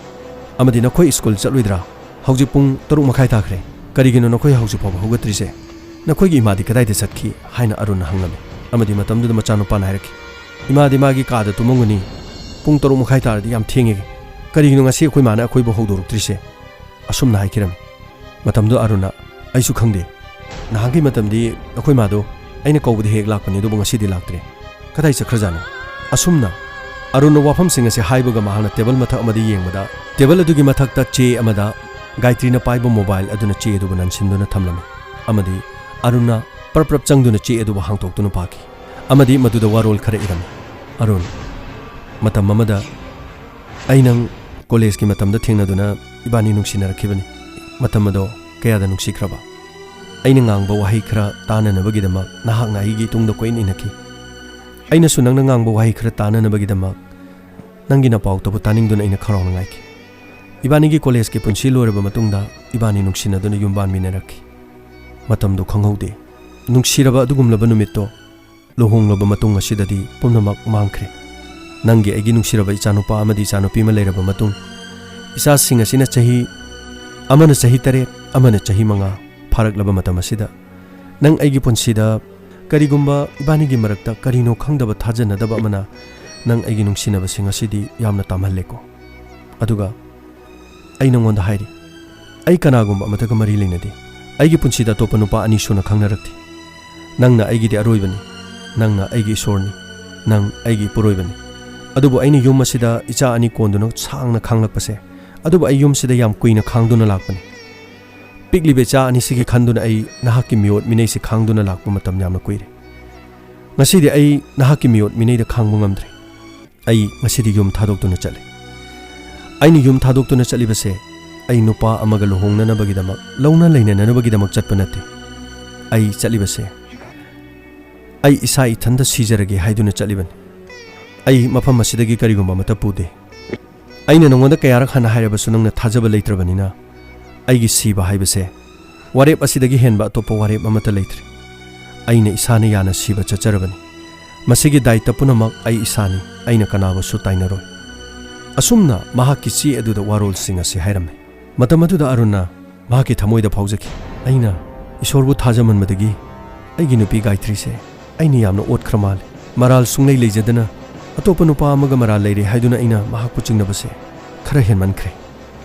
Speaker 2: amadi nakhoi school chatluidra hauji pung 3 makhai takhre karigino nakhoi hauji phaw hogatrise nakhoi imadi kadai de sakhi haina arun hangame amadi matam duda machanupa na hairaki imadi magi kaada tumongani pung 3 makhai tardi yam thenge karigino ngasi khoi mana khoi bo hodorutrise asumna haikiram matam du aruna aisu khangde nahangi matam di akhoi mado aina kawbudi hek lakpani du ngasi di laktre kadai sakhrajana asumna aruna wafam sing ase haibaga mahana table mathak amadi yengmada table adugi mathakta che amada Gayatri na paiba mobile aduna che edu banan sinduna thamlame amadi aruna parprap changduna che edu hangtok tuna paki amadi maduda warol khara iram arun matam mamada ainang college ki matam da thengna duna ibani nungsina rakhibani matam ado kaya da nungsikraba aina ngangba wahi khara tana na bagi dama nahak na higi tungda koin inaki aina sunang na ngangba wahi khara tana na bagi dama nangi na pau tabu taning duna ina kharong ngai ki ibani gi college ki punsi loreba matungda ibani nungsina duna yumban minerakhi matam do khanghaude nungsiraba adugumlaba numitto lohonglaba matung asidadi pumnamak mangkhre nangi agi nungsiraba ichanupa amadi ichanupi ma leiraba matung isa sing asina chahi amana chahi tare amana chahi manga pharaklaba matam asida nang aigi punsida karigumba ibani gi marakta karino khangdaba thajanadaba amana nang aigi nungsinaba sing asidi yamna tamhalleko aduga ai nangonda hairi ai kanagumba amataga mari leinadi aigi punsida topa nupa ani suna khangnarakti nangna aigi di aroibani nangna aigi isorni nang aigi puroibani adubu aini yum asida icha ani konduna sangna khanglakpase adubu ai yum sida yam kuina khangduna lakpani piklibe cha ani sigi khanduna ai nahaki miot minei si khangduna lakpa matam yamna kuire ngasidi ai nahaki miot minei da khangbu ngamdre ai ngasidi yum thadokduna chale aini yum thadokduna chalibase ai nupa amaga lohongna na bagidamak launa leina na bagidamak chatpanate ai chalibase ai isa ithanda sijarage haiduna chaliban ai mafam asidagi karigumba mata pude aina nongonda kayarak hana hairabasu nangna thajaba leitrabanina aigi siba haibase warep asidagi henba topo warep amata leitre aina isani yana siba chacharabani masigi daita punamak ai isani aina kanabasu tainaroi asumna mahakki chi aduda warol singa si hairame matamaduda aruna mahakki thamoida phaujaki aina isorbu thajaman madagi aigi nupi Gayatri se aina yamna ot khramal maral sunglei leijadana atopa nupa amaga maral leire haiduna aina mahakku chingnabase khara henmankhre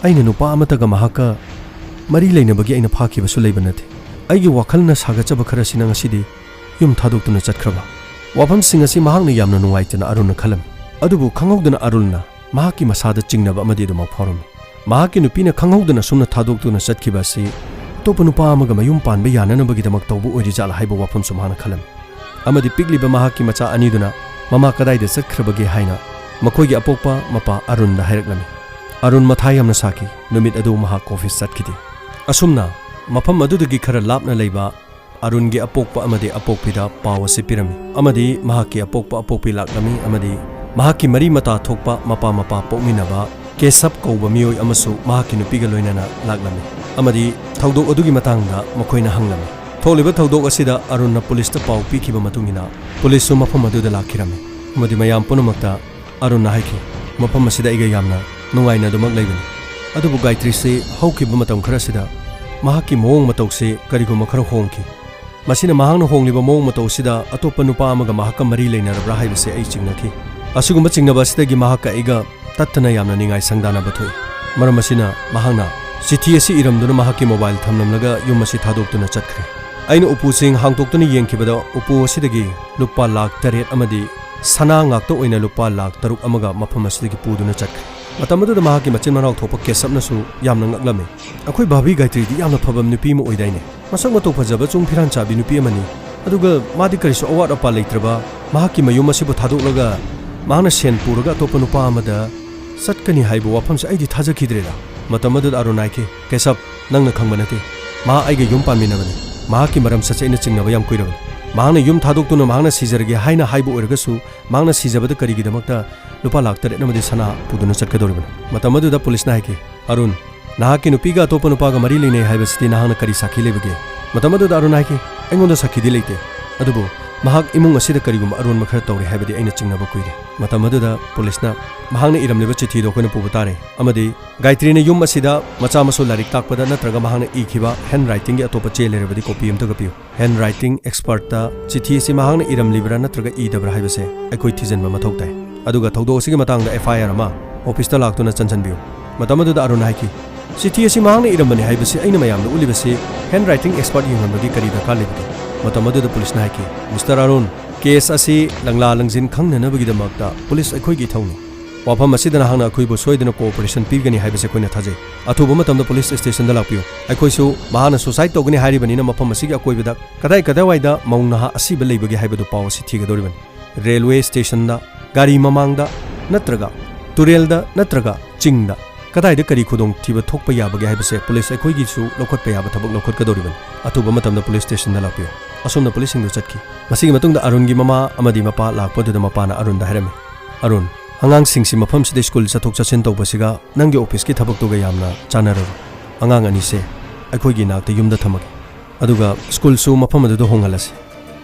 Speaker 2: aina nupa amataga mahaka mari leinabagi aina phakibasu leibanate aigi wakhalna sagachaba khara sina ngasidi yum thadokduna chatkraba wafam sing asi mahakna yamna nungaitana aruna khalam adubu khanghaudana arulna mahaki masada chingnaba amadi duma phorum mahaki nupina khanghaudana sumna thadokduna chatkiba si topa nupa amaga mayum panba yananabagi damak tawbu ori jala haiba wafam sumhana khalam amadi pikliba mahaki macha aniduna mama kadaida chakhrabagi haina makhoigi apokpa mapa arunda hairaklami arun mathai amna saki numit adu mahak office chatkidi asumna mafam adudagi khara lapna leiba Arungi apokpa amadi apokpida paw asi pirami amadi mahaki apokpa apokpi laklami amadi mahaki mari mata thokpa mapa pokminaba Kesap kauba miyoi amasu mahaki nupiga loinana laklami amadi thaudok adugi matangda makoina hanglami tholiba thaudok asida Arunna police ta paw pikhiba matungina police su mafam aduda lakhirami amadi mayam punumakta Arunna haiki mafam asida iga yamna nungaina dumak leibani adubu Gayatri se haukiba matam khara sida mahaki mawong matawse kariguma khara hongki Masina mahangna hongliba mawong matawsida atopa nupa amaga mahaka mari leinarabra haibase ai chingnaki asugumba chingnaba sidagi mahaka iga tattana yamna ningai sangdana bathoi maram masina mahangna chithi asi iramduna mahaki mobile thamlamlaga yum asi thadoktuna chatkre aina upu sing hangtoktuna yengkhibada upu asidagi lupa lakh 8 amadi sana ngakto oina lupa lakh 3 amaga mafam asidagi puduna chatkre matamadu mahaki machin manau thopa kesapnasu yamna ngaklame akhoi bhabi Gayatri di yamna phabam nupi mu oidaine masak mato phajaba chung phiran chabi nupi amani aduga madi karisu awat apa leitraba mahaki mayum asibu thadolaga mahana sen puraga topa nupa amada satkani haibu wafamse aidi thajakhidreda matamadu Arunaike kesap nangna khangbanate ma aige yum panminabani mahaki maram sachaina chingnaba yam koirabani mahana yum thadoktuna mahana sijarge haina haibu orgasu mahana sijabada karigidamakta lupa lakh 8 namadi sana puduna chatkadoribani matamadu police na haike Arun Nahaki nupiga topa nupaga mari leinei haibasiti nahana kari sakhi lebage matamadu Arunaike aingonda sakhi di leite adubu mahak imung asida karigum Arun makhara tawre haibadi aina chingnaba kuire matamadu police na mahangna iramleba chithi do koina pubutare amadi Gayatri na yum asida macha maso larik takpada natraga mahangna ikhiba handwriting gi atopa che lerebadi copy amta gapiu handwriting expert ta chithi si mahangna iramlibra natraga idabra haibase aikoi thijanba mathau tai aduga thaudo asigi matangda FIR ama office ta laktuna chanchanbiu matamadu Arunaike Chithi asi mahangna iramani haibasi aina mayamda ulibasi handwriting expert yunganbagi kari dakar lebage matamadu police na haiki Mr. Arun case asi langla langjin khangnanabagi damakta police akhoi gi thauni wafam asidana hangna akhoi bo soidana cooperation pigani haibase koina thaje athuba matamda police station da lakpiu akhoi su mahana suicide togani hairibani na mafam asigi akoibada kadai waida maungna asiba leibagi haibadu paw asi thigadoribani railway station da gari mamangda natraga turelda natraga chingda Kadai kari khudong thiba thokpa yabage haibase police akhoi gi su lokhotpa yaba thabak lokhot ka doribani atuba matamda police station da lakpiu asomna police sing do chatki masigi matungda Arun gi mama amadi mapa lakpadu da mapa na Arun da harami Arun angang singsi mafam sida school chathok chachin tawbasiga nangi office ki thabak to ga yamna chanaru angang ani se akhoi gi nakta yumda thamage aduga school su mafam adu hongalase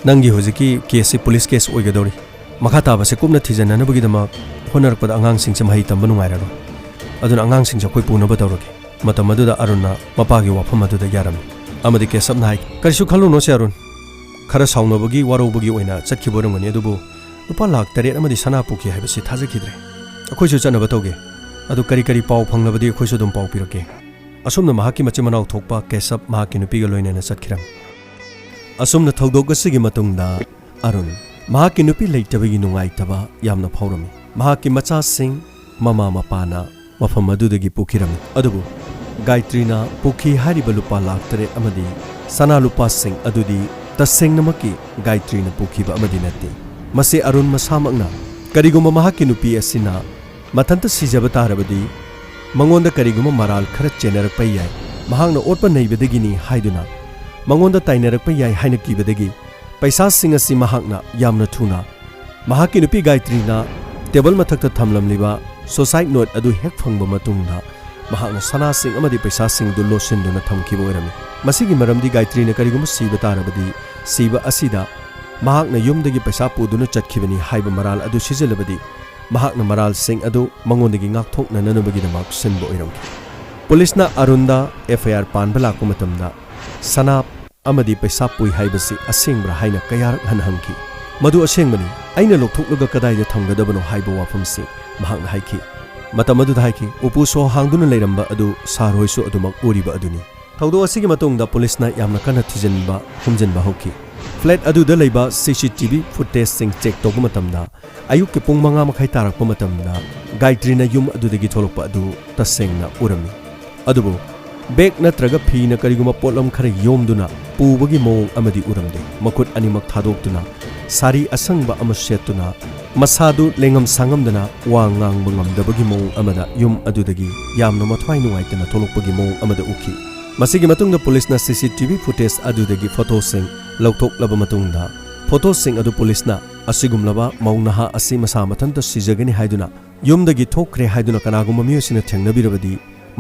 Speaker 2: nangi hojiki case police case oigadori makha tabase kupna thijana na bagi dama honarpada angang singse mahi tamba nungairaro aduna angang singse koi puna batawroge matamadu da Arunna mapagi wafam adu da yaram amadi ke sabna hai karisu khalu no se Arun khara sauna bagi waro bagi oina chakhi borangani adubu lupa lakh 8 amadi sana puki haibasi thajakhidre akhoi su chana batawge adu kari paw phanglabadi akhoi su dum paw pirake asumna mahaki machimanau thokpa kesap mahaki nupiga loina na chatkiram asumna thaudok asigi matungda Arun mahaki nupi leitabagi nungai taba yamna phawrami mahaki macha sing mama mapana mafam adudagi pukhirami adubu Gayatri na pukhi hariba lupa lakh 8 amadi sana lupa sing adudi tasengnamakki Gayatri na pukhiba amadi natti mase Arun masamakna kariguma mahaki nupi asina mathanta sijaba tarabadi mangonda kariguma maral khara chenarakpa yai mahangna otpa neibadagini haiduna mangonda tainarakpa yai haina kibadagi paisa sing asi mahakna yamna thuna mahaki nupi Gayatri na table mathakta thamlamliba suicide note adu hek phangba matungda mahakna sana sing amadi paisa sing du losinduna thamkiba oirami masigi maramdi Gayatri na kariguma siba tarabadi siba asida mahakna yumdagi paisa puduna chatkibani haiba maral adu sijalabadi mahakna maral sing adu mangondagi ngakthokna nanabagi damak sinba oiramki police na Arunda FIR panba lakpa matamda sana amadi paisa pui haibasi asengbra haina kayarak hanhangki madu asengmani aina lokthoklaga kadaida thamgadabano haiba wafamsi mahakna haiki matamadu haiki upu so hangduna leiramba adu sarhoisu adumak uriba aduni thaudo asigi matungda police na yamna kana thijanba humjanba hoki flat aduda leiba CCTV footage sing check togu matamda ayuk ke pung manga makhai tarakpa matamda Gayatri na yum adudagi tholokpa adu tasengna urami adubu bag natraga phina kariguma potlam khara yomduna pubagi mawong amadi uramde makut animak thadokduna sari asangba amasetuna masadu lengam sangamdana wa ngang bangam dabagi mawong amada yum adudagi yamna mathwai nungaitana tholokpagi mawong amada uki ꯃꯁꯤꯒꯤ ꯃꯇꯨꯡꯗ ꯄꯨꯂꯤꯁꯅ CCTV ꯐꯨꯇꯦꯖ ꯑꯗꯨꯗꯒꯤ ꯐꯣꯇꯣꯁꯤꯡ ꯂꯧꯊꯣꯛꯂꯕ ꯃꯇꯨꯡꯗ ꯐꯣꯇꯣꯁꯤꯡ ꯑꯗꯨ ꯄꯨꯂꯤꯁꯅ ꯑꯁꯤꯒꯨꯝꯂꯕ ꯃꯧ ꯅꯍꯥ ꯑꯁꯤ ꯃꯁꯥ ꯃꯊꯟꯇ ꯁꯤꯖꯒꯅꯤ ꯍꯥꯏꯗꯨꯅ ꯌꯨꯝꯗꯒꯤ ꯊꯣꯛꯈ꯭ꯔꯦ ꯍꯥꯏꯗꯨꯅ ꯀꯅꯥꯒꯨꯝꯕ ꯃꯤꯑꯣꯏꯁꯤꯡꯅ ꯊꯦꯡꯅꯕꯤꯔꯕꯗꯤ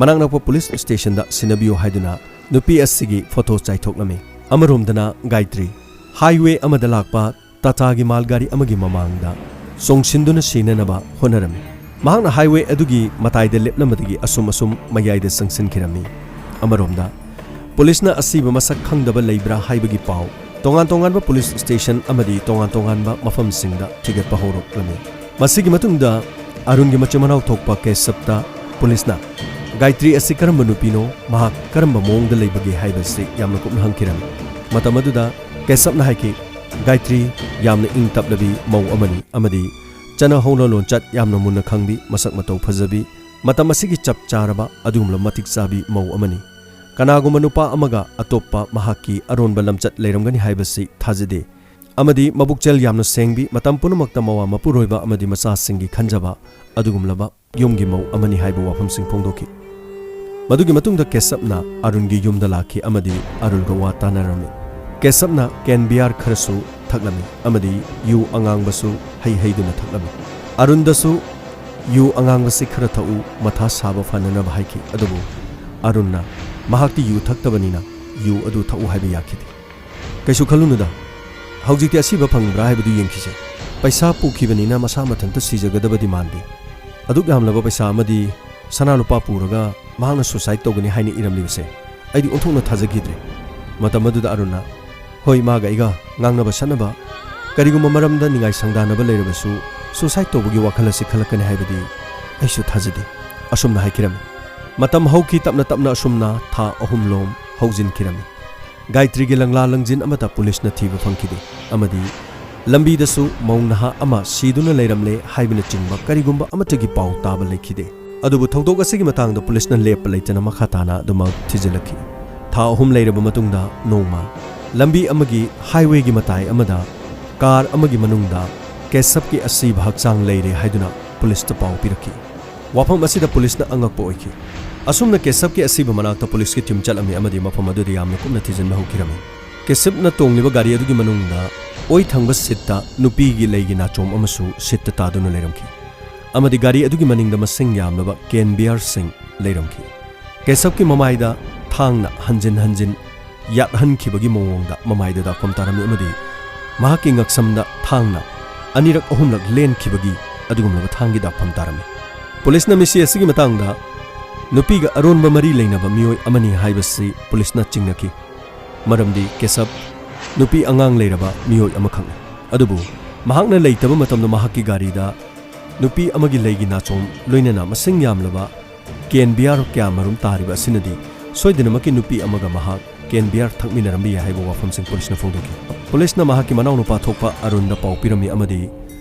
Speaker 2: ꯃꯅꯥꯛ ꯅꯛꯄ ꯄꯨꯂꯤꯁ ꯁ꯭ꯇꯦꯁꯟꯗ ꯁꯤꯟꯅꯕꯤꯌꯨ ꯍꯥꯏꯗꯨꯅ ꯅꯨꯄꯤ ꯑꯁꯤꯒꯤ ꯐꯣꯇꯣ ꯆꯥꯏꯊꯣꯛꯂꯝꯃꯤ꯫ ꯑꯃꯔꯣꯝꯗꯅ ꯒꯥꯏꯇ꯭ꯔꯤ ꯍꯥꯏꯋꯦ ꯑꯃꯗ ꯂꯥꯛꯄ ꯇꯥꯇꯥꯒꯤ ꯃꯥꯜꯒꯥꯔꯤ ꯑꯃꯒꯤ ꯃꯃꯥꯡꯗ ꯆꯣꯡꯁꯤꯟꯗꯨꯅ ꯁꯤꯅꯅꯕ ꯍꯣꯠꯅꯔꯝꯃꯤ꯫ ꯃꯍꯥꯛꯅ ꯍꯥꯏꯋꯦ ꯑꯗꯨꯒꯤ ꯃꯇꯥꯏꯗ ꯂꯦꯞꯂꯝꯕꯗꯒꯤ ꯑꯁꯨꯝ ꯃꯌꯥꯏꯗ ꯆꯪꯁꯤꯟꯈꯤꯔꯝꯃꯤ꯫ ꯑꯃꯔꯣꯝꯗ ꯄꯨꯂꯤꯁꯅ ꯑꯁꯤꯕ ꯃꯁꯛ ꯈꯪꯗꯕ ꯂꯩꯕ꯭ꯔꯥ ꯍꯥꯏꯕꯒꯤ ꯄꯥꯎ ꯇꯣꯉꯥꯟ ꯇꯣꯉꯥꯟꯕ ꯄꯨꯂꯤꯁ ꯁ꯭ꯇꯦꯁꯟ ꯑꯃꯗꯤ ꯇꯣꯉꯥꯟ ꯇꯣꯉꯥꯟꯕ ꯃꯐꯝꯁꯤꯡꯗ ꯊꯤꯒꯠꯄ ꯍꯧꯔꯛꯂꯝꯃꯤ꯫ ꯃꯁꯤꯒꯤ ꯃꯇꯨꯡꯗ ꯑꯔꯨꯟꯒꯤ ꯃꯆꯤꯟ ꯃꯅꯥꯎ ꯊꯣꯛꯄ ꯀꯦꯁꯞꯇ ꯄꯨꯂꯤꯁꯅ ꯒꯥꯏꯇ꯭ꯔꯤ ꯑꯁꯤ ꯀꯔꯝꯕ ꯅꯨꯄꯤꯅꯣ, ꯃꯍꯥꯛ ꯀꯔꯝꯕ ꯃꯑꯣꯡꯗ ꯂꯩꯕꯒꯦ ꯍꯥꯏꯕꯁꯤ ꯌꯥꯝꯅ ꯀꯨꯞꯅ ꯍꯪꯈꯤꯔꯝꯃꯤ꯫ ꯃꯇꯝ ꯑꯗꯨꯗ ꯀꯦꯁꯞꯅ ꯍꯥꯏꯈꯤ ꯒꯥꯏꯇ꯭ꯔꯤ ꯌꯥꯝꯅ ꯏꯪ ꯇꯞꯂꯕꯤ ꯃꯧ ꯑꯃꯅꯤ ꯑꯃꯗꯤ ꯆꯠꯅ ꯍꯧꯅ ꯂꯣꯟꯆꯠ ꯌꯥꯝꯅ ꯃꯨꯟꯅ ꯈꯪꯕꯤ, ꯃꯁꯛ ꯃꯇꯧ ꯐꯖꯕꯤ, ꯃꯇꯝ ꯑꯁꯤꯒꯤ ꯆꯞ ꯆꯥꯔꯕ ꯑꯗꯨꯒꯨꯝꯂꯕ ꯃꯇꯤꯛ ꯆꯥꯕꯤ ꯃꯧ ꯑꯃꯅꯤ꯫ ꯀꯅꯥꯒꯨꯝꯕ ꯅꯨꯄꯥ ꯑꯃꯒ ꯑꯇꯣꯞꯄ ꯃꯍꯥꯛꯀꯤ ꯑꯔꯣꯟꯕ ꯂꯝꯆꯠ ꯂꯩꯔꯝꯒꯅꯤ ꯍꯥꯏꯕꯁꯤ ꯊꯥꯖꯗꯦ ꯑꯃꯗꯤ ꯃꯕꯨꯛꯆꯦꯜ ꯌꯥꯝꯅ ꯁꯦꯡꯕꯤ, ꯃꯇꯝ ꯄꯨꯝꯅꯃꯛꯇ ꯃꯋꯥ ꯃꯄꯨꯔꯣꯏꯕ ꯑꯃꯗꯤ ꯃꯆꯥꯁꯤꯡꯒꯤ ꯈꯟꯖꯕ ꯑꯗꯨꯒꯨꯝꯂꯕ ꯌꯨꯝꯒꯤ ꯃꯧ ꯑꯃꯅꯤ ꯍꯥꯏꯕ ꯋꯥꯐꯝꯁꯤꯡ ꯐꯣꯡꯗꯣꯛꯈꯤ꯫ ꯃꯗꯨꯒꯤ ꯃꯇꯨꯡꯗ ꯀꯦꯁꯞꯅ ꯑꯔꯨꯟꯒꯤ ꯌꯨꯝꯗ ꯂꯥꯛꯈꯤ ꯑꯃꯗꯤ ꯑꯔꯨꯟꯒ ꯋꯥ ꯇꯥꯟꯅꯔꯝꯃꯤ꯫ ꯀꯦꯁꯞꯅ ꯀꯦꯟ ꯕꯤꯌꯥꯔ ꯈꯔꯁꯨ ꯊꯛꯂꯝꯃꯤ ꯑꯃꯗꯤ ꯌꯨ ꯑꯉꯥꯡꯕꯁꯨ ꯍꯩꯗꯨꯅ ꯊꯛꯂꯝꯃꯤ꯫ ꯑꯔꯨꯟꯗꯁꯨ ꯌꯨ ꯑꯉꯥꯡꯕꯁꯤ ꯈꯔ ꯊꯛꯎ, ꯃꯊꯥ ꯁꯥꯕ ꯐꯅꯅꯕ ꯍꯥꯏꯈꯤ꯫ ꯑꯗꯨꯕꯨ ꯑꯔꯨꯟꯅ ꯃꯍꯥꯛꯇꯤ ꯌꯨ ꯊꯛꯇꯕꯅꯤꯅ ꯌꯨ ꯑꯗꯨ ꯊꯛꯎ ꯍꯥꯏꯕ ꯌꯥꯈꯤꯗꯦ꯫ ꯀꯩꯁꯨ ꯈꯜꯂꯨꯅꯨꯗ, ꯍꯧꯖꯤꯛꯇꯤ ꯑꯁꯤꯕ ꯐꯪꯕ꯭ꯔꯥ ꯍꯥꯏꯕꯗꯨ ꯌꯦꯡꯈꯤꯁꯦ꯫ ꯄꯩꯁꯥ ꯄꯨꯈꯤꯕꯅꯤꯅ ꯃꯁꯥ ꯃꯊꯟꯇ ꯁꯤꯖꯒꯗꯕꯗꯤ ꯃꯥꯟꯗꯦ꯫ ꯑꯗꯨꯛ ꯌꯥꯝꯂꯕ ꯄꯩꯁꯥ ꯑꯃꯗꯤ ꯁꯅꯥ ꯂꯨꯄꯥ ꯄꯨꯔꯒ ꯃꯍꯥꯛꯅ ꯁꯨꯁꯥꯏꯗ ꯇꯧꯒꯅꯤ ꯍꯥꯏꯅ ꯏꯔꯝꯂꯤꯕꯁꯦ ꯑꯩꯗꯤ ꯑꯣꯟꯊꯣꯛꯅ ꯊꯥꯖꯈꯤꯗ꯭ꯔꯦ꯫ ꯃꯇꯝ ꯑꯗꯨꯗ ꯑꯔꯨꯟꯅ ꯍꯣꯏ ꯃꯥꯒ ꯑꯩꯒ ꯉꯥꯡꯅꯕ ꯁꯠꯅꯕ ꯀꯔꯤꯒꯨꯝꯕ ꯃꯔꯝꯗ ꯅꯤꯡꯉꯥꯏ ꯁꯪꯗꯥꯅꯕ ꯂꯩꯔꯕꯁꯨ ꯁꯨꯁꯥꯏꯗ ꯇꯧꯕꯒꯤ ꯋꯥꯈꯜ ꯑꯁꯤ ꯈꯜꯂꯛꯀꯅꯤ ꯍꯥꯏꯕꯗꯤ ꯑꯩꯁꯨ ꯊꯥꯖꯗꯦ ꯑꯁꯨꯝꯅ ꯍꯥꯏꯈꯤꯔꯝꯃꯤ꯫ ꯃꯇꯝ ꯍꯧꯈꯤ ꯇꯞꯅ ꯇꯞꯅ ꯑꯁꯨꯝꯅ ꯊꯥ 3 ꯂꯣꯝ ꯍꯧꯖꯤꯟꯈꯤꯔꯝꯃꯤ꯫ ꯒꯥꯏꯇ꯭ꯔꯤꯒꯤ ꯂꯪꯂꯥ ꯂꯪꯖꯤꯟ ꯑꯃꯇ ꯄꯨꯂꯤꯁꯅ ꯊꯤꯕ ꯐꯪꯈꯤꯗꯦ ꯑꯃꯗꯤ ꯂꯝꯕꯤꯗꯁꯨ ꯃꯧ ꯅꯍꯥ ꯑꯃ ꯁꯤꯗꯨꯅ ꯂꯩꯔꯝꯂꯦ ꯍꯥꯏꯕꯅꯆꯤꯡꯕ ꯀꯔꯤꯒꯨꯝꯕ ꯑꯃꯠꯇꯒꯤ ꯄꯥꯎ ꯇꯥꯕ ꯂꯩꯈꯤꯗꯦ꯫ ꯑꯗꯨꯕꯨ ꯊꯧꯗꯣꯛ ꯑꯁꯤꯒꯤ ꯃꯇꯥꯡꯗ ꯄꯨꯂꯤꯁꯅ ꯂꯦꯞꯄ ꯂꯩꯇꯅ ꯃꯈꯥ ꯇꯥꯅ ꯑꯗꯨꯃꯛ ꯊꯤꯖꯤꯜꯂꯛꯈꯤ꯫ ꯊꯥ 3 ꯂꯩꯔꯕ ꯃꯇꯨꯡꯗ ꯅꯣꯡꯃ ꯂꯝꯕꯤ ꯑꯃꯒꯤ ꯍꯥꯏꯋꯦꯒꯤ ꯃꯇꯥꯏ ꯑꯃꯗ ꯀꯥꯔ ꯑꯃꯒꯤ ꯃꯅꯨꯡꯗ ꯀꯦꯁꯞꯀꯤ ꯑꯁꯤꯕ ꯍꯛꯆꯥꯡ ꯂꯩꯔꯦ ꯍꯥꯏꯗꯨꯅ ꯄꯨꯂꯤꯁꯇ ꯄꯥꯎ ꯄꯤꯔꯛꯈꯤ꯫ ꯋꯥꯐꯝ ꯑꯁꯤꯗ ꯄꯨꯂꯤꯁꯅ ꯑꯉꯛꯄ ꯑꯣꯏꯈꯤ꯫ ꯑꯁꯨꯝꯅ ꯀꯦꯁꯞꯀꯤ ꯑꯁꯤꯕ ꯃꯅꯥꯛꯇ ꯄꯨꯂꯤꯁꯀꯤ ꯇꯤꯝ ꯆꯠꯂꯝꯃꯤ ꯑꯃꯗꯤ ꯃꯐꯝ ꯑꯗꯨꯗ ꯌꯥꯝꯅ ꯀꯨꯞꯅ ꯊꯤꯖꯤꯟꯕ ꯍꯧꯈꯤꯔꯝꯃꯤ꯫ ꯀꯦꯁꯞꯅ ꯇꯣꯡꯂꯤꯕ ꯒꯥꯔꯤ ꯑꯗꯨꯒꯤ ꯃꯅꯨꯡꯗ ꯑꯣꯏ ꯊꯪꯕ ꯁꯤꯠꯇ ꯅꯨꯄꯤꯒꯤ ꯂꯩꯒꯤ ꯅꯥꯆꯣꯝ ꯑꯃꯁꯨ ꯁꯤꯠꯇ ꯇꯥꯗꯨꯅ ꯂꯩꯔꯝꯈꯤ ꯑꯃꯗꯤ ꯒꯥꯔꯤ ꯑꯗꯨꯒꯤ ꯃꯅꯤꯡꯗ ꯃꯁꯤꯡ ꯌꯥꯝꯂꯕ ꯀꯦꯟ ꯕꯤꯌꯔꯁꯤꯡ ꯂꯩꯔꯝꯈꯤ꯫ ꯀꯦꯁꯞꯀꯤ ꯃꯃꯥꯏꯗ ꯊꯥꯡꯅ ꯍꯟꯖꯤꯟ ꯍꯟꯖꯤꯟ ꯌꯥꯠꯍꯟꯈꯤꯕꯒꯤ ꯃꯑꯣꯡꯗ ꯃꯃꯥꯏꯗ ꯗꯥꯛꯐꯝ ꯇꯥꯔꯝꯃꯤ ꯑꯃꯗꯤ ꯃꯍꯥꯛꯀꯤ ꯉꯛꯁꯝꯗ ꯊꯥꯡꯅ ꯑꯅꯤꯔꯛ ꯑꯍꯨꯝꯂꯛ ꯂꯦꯟꯈꯤꯕꯒꯤ ꯑꯗꯨꯒꯨꯝꯂꯕ ꯊꯥꯡꯒꯤ ꯗꯥꯛꯐꯝ ꯇꯥꯔꯝꯃꯤ꯫ ꯄꯨꯂꯤꯁꯅ ꯃꯤꯁꯤ ꯑꯁꯤꯒꯤ ꯃꯇꯥꯡꯗ ꯅꯨꯄꯤꯒ ꯑꯔꯣꯟꯕ ꯃꯔꯤ ꯂꯩꯅꯕ ꯃꯤꯑꯣꯏ ꯑꯃꯅꯤ ꯍꯥꯏꯕꯁꯤ ꯄꯨꯂꯤꯁꯅ ꯆꯤꯡꯅꯈꯤ꯫ ꯃꯔꯝꯗꯤ ꯀꯦꯁꯞ ꯅꯨꯄꯤ ꯑꯉꯥꯡ ꯂꯩꯔꯕ ꯃꯤꯑꯣꯏ ꯑꯃꯈꯛꯅꯤ꯫ ꯑꯗꯨꯕꯨ ꯃꯍꯥꯛꯅ ꯂꯩꯇꯕ ꯃꯇꯝꯗ ꯃꯍꯥꯛꯀꯤ ꯒꯥꯔꯤꯗ ꯅꯨꯄꯤ ꯑꯃꯒꯤ ꯂꯩꯒꯤ ꯅꯥꯆꯣꯝ ꯂꯣꯏꯅꯅ ꯃꯁꯤꯡ ꯌꯥꯝꯂꯕ ꯀꯦꯟ ꯕꯤꯌꯔ ꯀꯌꯥ ꯃꯔꯨꯝ ꯇꯥꯔꯤꯕ ꯑꯁꯤꯅꯗꯤ ꯁꯣꯏꯗꯅꯃꯛꯀꯤ ꯅꯨꯄꯤ ꯑꯃꯒ ꯃꯍꯥꯛ ꯀꯦꯟ ꯕꯤꯌꯔ ꯊꯛꯃꯤꯟꯅꯔꯝꯕ ꯌꯥꯏ ꯍꯥꯏꯕ ꯋꯥꯐꯝꯁꯤꯡ ꯄꯨꯂꯤꯁꯅ ꯐꯣꯡꯗꯣꯛꯈꯤ꯫ ꯄꯨꯂꯤꯁꯅ ꯃꯍꯥꯛꯀꯤ ꯃꯅꯥꯎꯅꯨꯄꯥ ꯊꯣꯛꯄ ꯑꯔꯨꯟꯗ ꯄꯥꯎ ꯄꯤꯔꯝꯃꯤ ꯑꯃꯗꯤ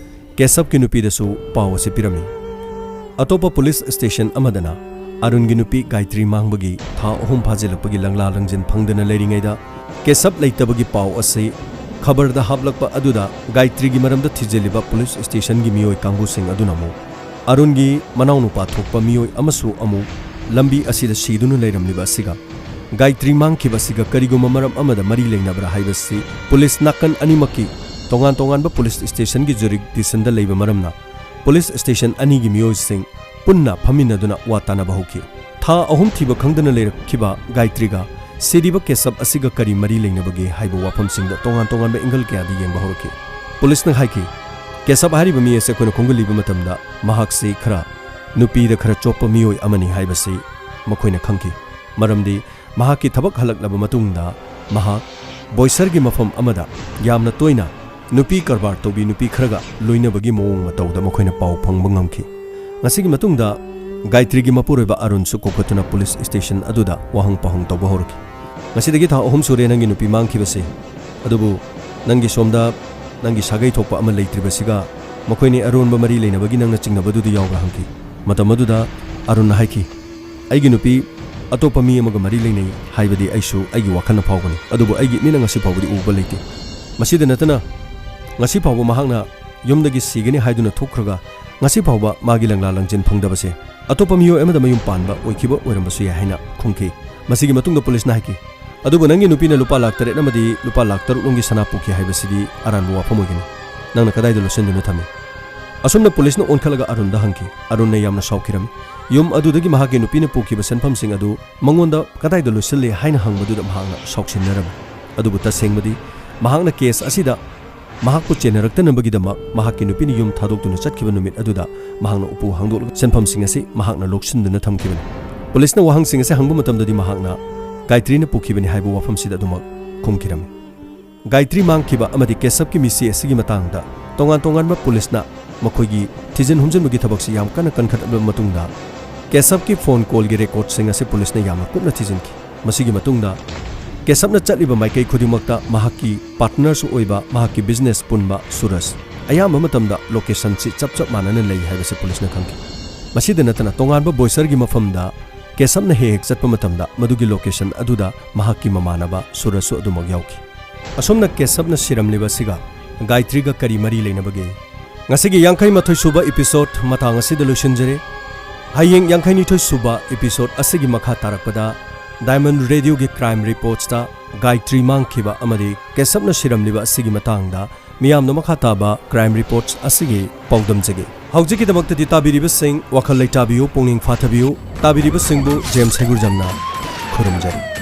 Speaker 2: ꯀꯦꯁꯞꯀꯤ ꯅꯨꯄꯤꯗꯁꯨ ꯄꯥꯎ ꯑꯁꯤ ꯄꯤꯔꯝꯃꯤ꯫ ꯑꯇꯣꯞꯄ ꯄꯨꯂꯤꯁ ꯁ꯭ꯇꯦꯁꯟ ꯑꯃꯗꯅ ꯑꯔꯨꯟꯒꯤ ꯅꯨꯄꯤ ꯒꯥꯏꯇ꯭ꯔꯤ ꯃꯥꯡꯕꯒꯤ ꯊꯥ 3 ꯐꯥꯖꯤꯜꯂꯛꯄꯒꯤ ꯂꯪꯂꯥ ꯂꯪꯖꯤꯟ ꯐꯪꯗꯅ ꯂꯩꯔꯤꯉꯩꯗ ꯀꯦꯁꯞ ꯂꯩꯇꯕꯒꯤ ꯄꯥꯎ ꯑꯁꯤ ꯈꯕꯔꯗ ꯍꯥꯞꯂꯛꯄ ꯑꯗꯨꯗ ꯒꯥꯏꯇ꯭ꯔꯤꯒꯤ ꯃꯔꯝꯗ ꯊꯤꯖꯤꯜꯂꯤꯕ ꯄꯨꯂꯤꯁ ꯁ꯭ꯇꯦꯁꯟꯒꯤ ꯃꯤꯑꯣꯏ ꯀꯥꯡꯕꯨꯁꯤꯡ ꯑꯗꯨꯅ ꯑꯃꯨꯛ ꯑꯔꯨꯟꯒꯤ ꯃꯅꯥꯎꯅꯨꯄꯥ ꯊꯣꯛꯄ ꯃꯤꯑꯣꯏ ꯑꯃꯁꯨ ꯑꯃꯨꯛ ꯂꯝꯕꯤ ꯑꯁꯤꯗ ꯁꯤꯗꯨꯅ ꯂꯩꯔꯝꯂꯤꯕ ꯑꯁꯤꯒ ꯒꯥꯏꯇ꯭ꯔꯤ ꯃꯥꯡꯈꯤꯕ ꯑꯁꯤꯒ ꯀꯔꯤꯒꯨꯝꯕ ꯃꯔꯝ ꯑꯃꯗ ꯃꯔꯤ ꯂꯩꯅꯕ꯭ꯔꯥ ꯍꯥꯏꯕꯁꯤ ꯄꯨꯂꯤꯁ ꯅꯥꯀꯟ ꯑꯅꯤꯃꯛꯀꯤ ꯇꯣꯉꯥꯟ ꯇꯣꯉꯥꯟꯕ ꯄꯨꯂꯤꯁ ꯁ꯭ꯇꯦꯁꯟꯒꯤ ꯖꯨꯔꯤꯗꯤꯛꯁꯟꯗ ꯂꯩꯕ ꯃꯔꯝꯅ ꯄꯨꯂꯤꯁ ꯁ꯭ꯇꯦꯁꯟ ꯑꯅꯤꯒꯤ ꯃꯤꯑꯣꯏꯁꯤꯡ ꯄꯨꯟꯅ ꯐꯝꯃꯤꯟꯅꯗꯨꯅ ꯋꯥ ꯇꯥꯟꯅꯕ ꯍꯧꯈꯤ꯫ ꯊꯥ 3 ꯊꯤꯕ ꯈꯪꯗꯅ ꯂꯩꯔꯛꯈꯤꯕ ꯒꯥꯏꯇ꯭ꯔꯤꯒ ꯁꯤꯔꯤꯕ ꯀꯦꯁꯞ ꯑꯁꯤꯒ ꯀꯔꯤ ꯃꯔꯤ ꯂꯩꯅꯕꯒꯦ ꯍꯥꯏꯕ ꯋꯥꯐꯝꯁꯤꯡꯗ ꯇꯣꯉꯥꯟ ꯇꯣꯉꯥꯟꯕ ꯑꯦꯡꯒꯜ ꯀꯌꯥꯗ ꯌꯦꯡꯕ ꯍꯧꯔꯛꯈꯤ꯫ ꯄꯨꯂꯤꯁꯅ ꯍꯥꯏꯈꯤ ꯀꯦꯁꯞ ꯍꯥꯏꯔꯤꯕ ꯃꯤ ꯑꯁꯤ ꯑꯩꯈꯣꯏꯅ ꯈꯣꯡꯒꯠꯂꯤꯕ ꯃꯇꯝꯗ ꯃꯍꯥꯛꯁꯤ ꯅꯨꯄꯤꯗ ꯈꯔ ꯆꯣꯞꯄ ꯃꯤꯑꯣꯏ ꯑꯃꯅꯤ ꯍꯥꯏꯕꯁꯤ ꯃꯈꯣꯏꯅ ꯈꯪꯈꯤ꯫ ꯃꯔꯝꯗꯤ ꯃꯍꯥꯛꯀꯤ ꯊꯕꯛ ꯍꯜꯂꯛꯂꯕ ꯃꯇꯨꯡꯗ ꯃꯍꯥꯛ ꯕꯣꯏꯁꯔꯒꯤ ꯃꯐꯝ ꯑꯃꯗ ꯌꯥꯝꯅ ꯇꯣꯏꯅ ꯅꯨꯄꯤ ꯀꯔꯕꯥꯔ ꯇꯧꯕꯤ ꯅꯨꯄꯤ ꯈꯔꯒ ꯂꯣꯏꯅꯕꯒꯤ ꯃꯑꯣꯡ ꯃꯇꯧꯗ ꯃꯈꯣꯏꯅ ꯄꯥꯎ ꯐꯪꯕ ꯉꯝꯈꯤ꯫ ꯉꯁꯤꯒꯤ ꯃꯇꯨꯡꯗ ꯒꯥꯏꯇ꯭ꯔꯤꯒꯤ ꯃꯄꯨꯔꯣꯏꯕ ꯑꯔꯨꯟꯁꯨ ꯀꯧꯈꯠꯇꯨꯅ ꯄꯨꯂꯤꯁ ꯁ꯭ꯇꯦꯁꯟ ꯑꯗꯨꯗ ꯋꯥꯍꯪ ꯄꯥꯎꯍꯪ ꯇꯧꯕ ꯍꯧꯔꯛꯈꯤ꯫ ꯉꯁꯤꯗꯒꯤ ꯊꯥ 3 ꯁꯨꯔꯦ ꯅꯪꯒꯤ ꯅꯨꯄꯤ ꯃꯥꯡꯈꯤꯕꯁꯤ, ꯑꯗꯨꯕꯨ ꯅꯪꯒꯤ ꯁꯣꯝꯗ ꯅꯪꯒꯤ ꯁꯥꯒꯩ ꯊꯣꯛꯄ ꯑꯃ ꯂꯩꯇ꯭ꯔꯤꯕꯁꯤꯒ ꯃꯈꯣꯏꯅꯤ ꯑꯔꯣꯟꯕ ꯃꯔꯤ ꯂꯩꯅꯕꯒꯤ ꯅꯪꯅ ꯆꯤꯡꯅꯕꯗꯨꯗ ꯌꯥꯎꯕ꯭ꯔꯥ ꯍꯪꯈꯤ꯫ ꯃꯇꯝ ꯑꯗꯨꯗ ꯑꯔꯨꯟꯅ ꯍꯥꯏꯈꯤ ꯑꯩꯒꯤ ꯅꯨꯄꯤ ꯑꯇꯣꯞꯄ ꯃꯤ ꯑꯃꯒ ꯃꯔꯤ ꯂꯩꯅꯩ ꯍꯥꯏꯕꯗꯤ ꯑꯩꯁꯨ ꯑꯩꯒꯤ ꯋꯥꯈꯜꯅ ꯐꯥꯎꯒꯅꯤ, ꯑꯗꯨꯕꯨ ꯑꯩꯒꯤ ꯏꯠꯅꯤꯅ ꯉꯁꯤ ꯐꯥꯎꯕꯗꯤ ꯎꯕ ꯂꯩꯇꯦ꯫ ꯃꯁꯤꯗ ꯅꯠꯇꯅ ꯉꯁꯤ ꯐꯥꯎꯕ ꯃꯍꯥꯛꯅ ꯌꯨꯝꯗꯒꯤ ꯁꯤꯒꯅꯤ ꯍꯥꯏꯗꯨꯅ ꯊꯣꯛꯈ꯭ꯔꯒ ngasi phawba magi langla langjin phangdabase atopa miyo emada mayum panba oikiba oirambasu ya haina khungki masigi matungda police na haki adubu nangi nupina lupa lakh tare namadi lupa lakh taruk longi sana puki haibasidi aran wa phamogini nangna kadai dolo senduna thami asumna police na onkhalaga arun da hangki arun ne yamna shaukiram yum adudagi mahagi nupina puki ba senpham sing adu mangonda kadai dolo sille haina hangbadu da mahangna shauksinnaram adubu ta sengmadi mahangna case asida mahakku chenaraktanabagi dama mahakki nupini yum thadokduna chatkiba numit aduda mahangna upu hangdol senpham sing asi mahakna loksinduna thamkibani police na wahang sing asi hangbu matamdadi mahakna Gayatri na pukibani haibu wafam sida dumak khumkirami Gayatri mangkiba amadi kesap ki misi asigi matangda tongan ba police na makhoigi thijin humjinbagi thabaksi yam kana kankhatba matungda kesap ki phone call gi record sing asi police na yamna kupna thijinki masigi matungda kesap na chatliba maikai khudimakta mahakki partner su oiba mahakki business punba Suras ayam matamda location si chap manana lei haibase police na khangki masida natana tongan ba boiser gi mafamda kesap na hek chatpa matamda madugi location aduda mahakki mamanaba Surasu adumag yauki asomna kesap na siramliba siga Gayatri ga kari mari leinabage ngasigi yangkai mathoi suba episode matang asida losinjare hayeng yangkai ni thoi suba episode asigi makha tarakpada Diamond Radio gi crime reports ta Gayatri mangkhiba amadi kesap na siramliba asigi matangda miyamna makha taba crime reports asigi pawdam jage haujiki damakta di tabiriba sing wakhal leitabiyo pongning fathabiyo tabiriba singbu James Hegurjamna khurumjari